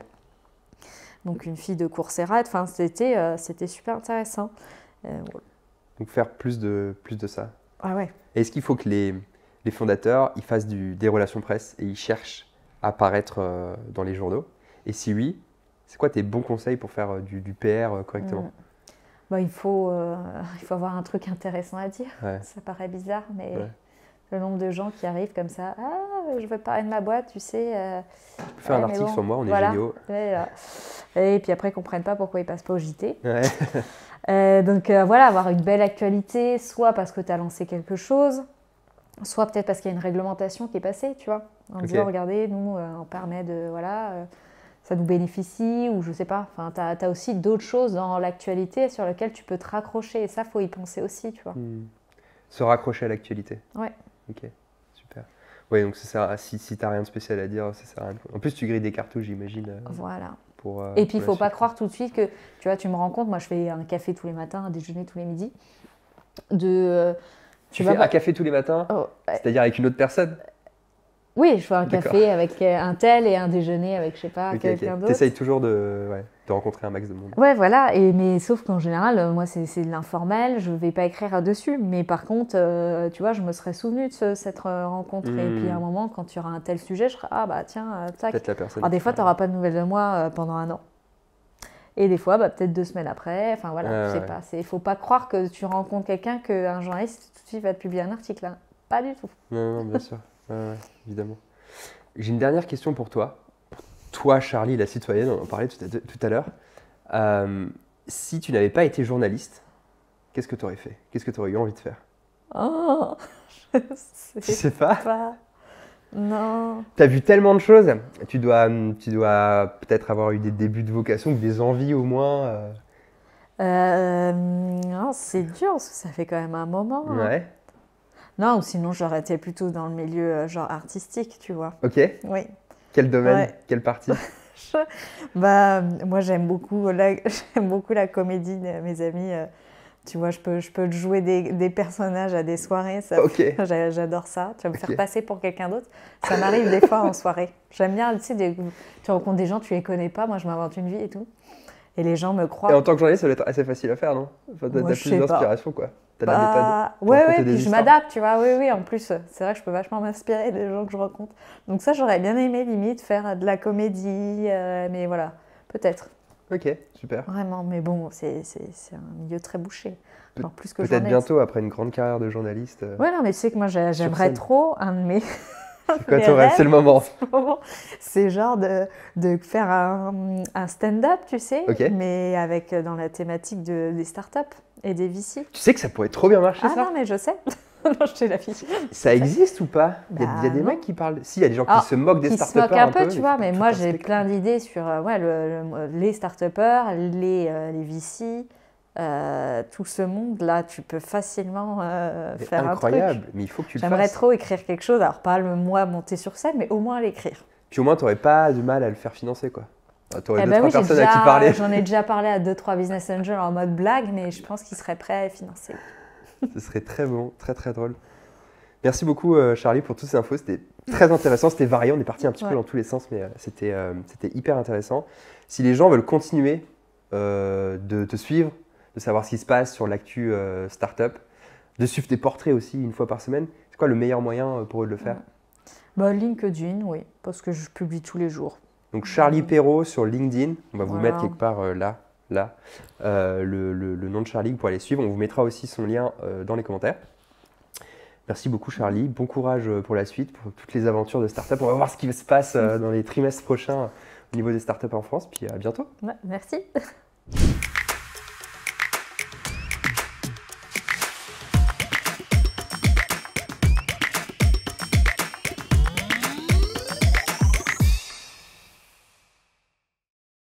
[SPEAKER 2] Donc une fille de Coursera, enfin, c'était super intéressant. Voilà.
[SPEAKER 1] Donc faire plus de ça.
[SPEAKER 2] Ah ouais.
[SPEAKER 1] Et est-ce qu'il faut que les fondateurs ils fassent des relations presse et ils cherchent à apparaître dans les journaux? Et si oui, c'est quoi tes bons conseils pour faire du PR correctement?
[SPEAKER 2] Il faut avoir un truc intéressant à dire.
[SPEAKER 1] Ouais. Ça
[SPEAKER 2] paraît bizarre, mais le nombre de gens qui arrivent comme ça, je veux parler de ma boîte, tu sais.
[SPEAKER 1] Tu peux faire un article sur moi, on est géniaux.
[SPEAKER 2] Et puis après, ils ne comprennent pas pourquoi ils ne passent pas au JT.
[SPEAKER 1] Ouais.
[SPEAKER 2] Donc voilà, avoir une belle actualité, soit parce que tu as lancé quelque chose, soit peut-être parce qu'il y a une réglementation qui est passée, tu vois. En disant, regardez, nous, on permet de, ça nous bénéficie, ou je sais pas. Enfin, tu as aussi d'autres choses dans l'actualité sur lesquelles tu peux te raccrocher. Et ça, il faut y penser aussi, tu vois.
[SPEAKER 1] Se raccrocher à l'actualité.
[SPEAKER 2] Ouais.
[SPEAKER 1] Ok, super. Oui, donc si tu n'as rien de spécial à dire, ça sert à rien. En plus, tu grilles des cartouches, j'imagine.
[SPEAKER 2] Voilà.
[SPEAKER 1] Et
[SPEAKER 2] puis, il ne faut pas croire tout de suite que, tu vois, tu me rends compte, moi, je fais un café tous les matins, un déjeuner tous les midis.
[SPEAKER 1] Tu fais un café tous les matins, c'est-à-dire avec une autre personne?
[SPEAKER 2] Oui, je fais un café avec un tel et un déjeuner avec, je sais pas, quelqu'un d'autre.
[SPEAKER 1] Tu essayes toujours de rencontrer un max de monde.
[SPEAKER 2] Ouais, voilà. Mais sauf qu'en général, moi, c'est de l'informel. Je ne vais pas écrire dessus. Mais par contre, tu vois, je me serais souvenue de cette rencontre. Et puis à un moment, quand tu auras un tel sujet, je serai tiens, tac.
[SPEAKER 1] Peut-être la personne.
[SPEAKER 2] Alors des fois, tu n'auras pas de nouvelles de moi pendant 1 an. Et des fois, peut-être 2 semaines après. Enfin voilà, je sais pas. Il ne faut pas croire que tu rencontres quelqu'un, qu'un journaliste tout de suite va te publier un article. Hein. Pas du tout.
[SPEAKER 1] Non, bien sûr. Ouais, évidemment. J'ai une dernière question pour toi. Toi, Charlie, la citoyenne, on en parlait tout à l'heure. Si tu n'avais pas été journaliste, qu'est-ce que tu aurais fait? Qu'est-ce que tu aurais eu envie de faire?
[SPEAKER 2] Oh, je sais
[SPEAKER 1] tu sais pas?
[SPEAKER 2] Non.
[SPEAKER 1] Tu as vu tellement de choses. Tu dois peut-être avoir eu des débuts de vocation ou des envies au moins.
[SPEAKER 2] Non, c'est dur parce que ça fait quand même un moment. Hein.
[SPEAKER 1] Ouais.
[SPEAKER 2] Non, ou sinon j'aurais été plutôt dans le milieu genre artistique, tu vois.
[SPEAKER 1] Ok.
[SPEAKER 2] Oui.
[SPEAKER 1] Quel domaine?
[SPEAKER 2] Ouais.
[SPEAKER 1] Quelle partie?
[SPEAKER 2] Moi j'aime beaucoup la comédie de mes amis. Tu vois, je peux jouer des personnages à des soirées.
[SPEAKER 1] Ok.
[SPEAKER 2] J'adore ça. Tu vas me
[SPEAKER 1] Ok.
[SPEAKER 2] faire passer pour quelqu'un d'autre. Ça m'arrive des fois en soirée. J'aime bien, tu sais, tu rencontres des gens, tu les connais pas. Moi, je m'invente une vie et tout. Et les gens me
[SPEAKER 1] Et
[SPEAKER 2] croient.
[SPEAKER 1] en tant que journaliste, ça doit être assez facile à faire, non? Enfin, t'as
[SPEAKER 2] Moi, je
[SPEAKER 1] plus
[SPEAKER 2] sais pas.
[SPEAKER 1] d'inspiration, quoi. T'as la méthode pour
[SPEAKER 2] Ouais,
[SPEAKER 1] raconter des
[SPEAKER 2] puis je
[SPEAKER 1] histoires.
[SPEAKER 2] m'adapte, tu vois. Oui, en plus, c'est vrai que je peux vachement m'inspirer des gens que je rencontre. Donc ça, j'aurais bien aimé, limite, faire de la comédie. Mais voilà, peut-être.
[SPEAKER 1] Ok, super.
[SPEAKER 2] Vraiment, mais bon, c'est un milieu très bouché. Genre plus que
[SPEAKER 1] Peut-être
[SPEAKER 2] journaliste.
[SPEAKER 1] bientôt, après une grande carrière de journaliste.
[SPEAKER 2] Ouais, non, mais tu sais que moi, j'aimerais
[SPEAKER 1] scène.
[SPEAKER 2] trop un de mes.
[SPEAKER 1] C'est quoi
[SPEAKER 2] mes
[SPEAKER 1] ton rêve?
[SPEAKER 2] rêves,
[SPEAKER 1] C'est le moment.
[SPEAKER 2] c'est genre de faire un stand-up, tu sais,
[SPEAKER 1] Ok.
[SPEAKER 2] mais avec dans la thématique des startups et des VC.
[SPEAKER 1] Tu sais que ça pourrait trop bien marcher,
[SPEAKER 2] Ah
[SPEAKER 1] ça?
[SPEAKER 2] non, mais je sais. Non, je t'ai la fille.
[SPEAKER 1] Ça existe ou pas? Il y a
[SPEAKER 2] Bah,
[SPEAKER 1] des
[SPEAKER 2] non.
[SPEAKER 1] mecs qui parlent. Si, il y a des gens qui
[SPEAKER 2] Alors,
[SPEAKER 1] se moquent des
[SPEAKER 2] Qui se
[SPEAKER 1] start-upers
[SPEAKER 2] moquent un peu, tu vois, mais
[SPEAKER 1] faut
[SPEAKER 2] moi
[SPEAKER 1] pas
[SPEAKER 2] j'ai
[SPEAKER 1] se
[SPEAKER 2] plein d'idées sur ouais, les start-upers, les VC, tout ce monde-là, tu peux facilement
[SPEAKER 1] C'est
[SPEAKER 2] faire un
[SPEAKER 1] incroyable,
[SPEAKER 2] truc.
[SPEAKER 1] mais il faut que tu le
[SPEAKER 2] J'aimerais
[SPEAKER 1] fasses.
[SPEAKER 2] trop écrire quelque chose, alors pas moi monter sur scène, mais au moins l'écrire.
[SPEAKER 1] Puis au moins, t'aurais pas du mal à le faire financer, quoi. T'aurais
[SPEAKER 2] Eh
[SPEAKER 1] deux,
[SPEAKER 2] ben
[SPEAKER 1] trois
[SPEAKER 2] oui,
[SPEAKER 1] personnes à qui parler.
[SPEAKER 2] j'en ai déjà parlé à 2-3 business angels en mode blague, mais je pense qu'ils seraient prêts à financer.
[SPEAKER 1] Ce serait très bon, très très drôle. Merci beaucoup Charlie pour toutes ces infos, c'était très intéressant, c'était varié, on est parti un petit peu
[SPEAKER 2] Ouais.
[SPEAKER 1] dans tous les sens, mais c'était hyper intéressant. Si les gens veulent continuer de te suivre, de savoir ce qui se passe sur l'actu startup, de suivre tes portraits aussi une fois par semaine, c'est quoi le meilleur moyen pour eux de le faire?
[SPEAKER 2] Bah, LinkedIn, oui, parce que je publie tous les jours.
[SPEAKER 1] Donc Charlie Perrault sur LinkedIn, on va vous
[SPEAKER 2] Voilà.
[SPEAKER 1] mettre quelque part là, le nom de Charlie pour aller suivre, on vous mettra aussi son lien dans les commentaires. Merci beaucoup Charlie, bon courage pour la suite, pour toutes les aventures de start-up. On va voir ce qui se passe dans les trimestres prochains au niveau des startups en France, puis à bientôt.
[SPEAKER 2] Ouais, merci.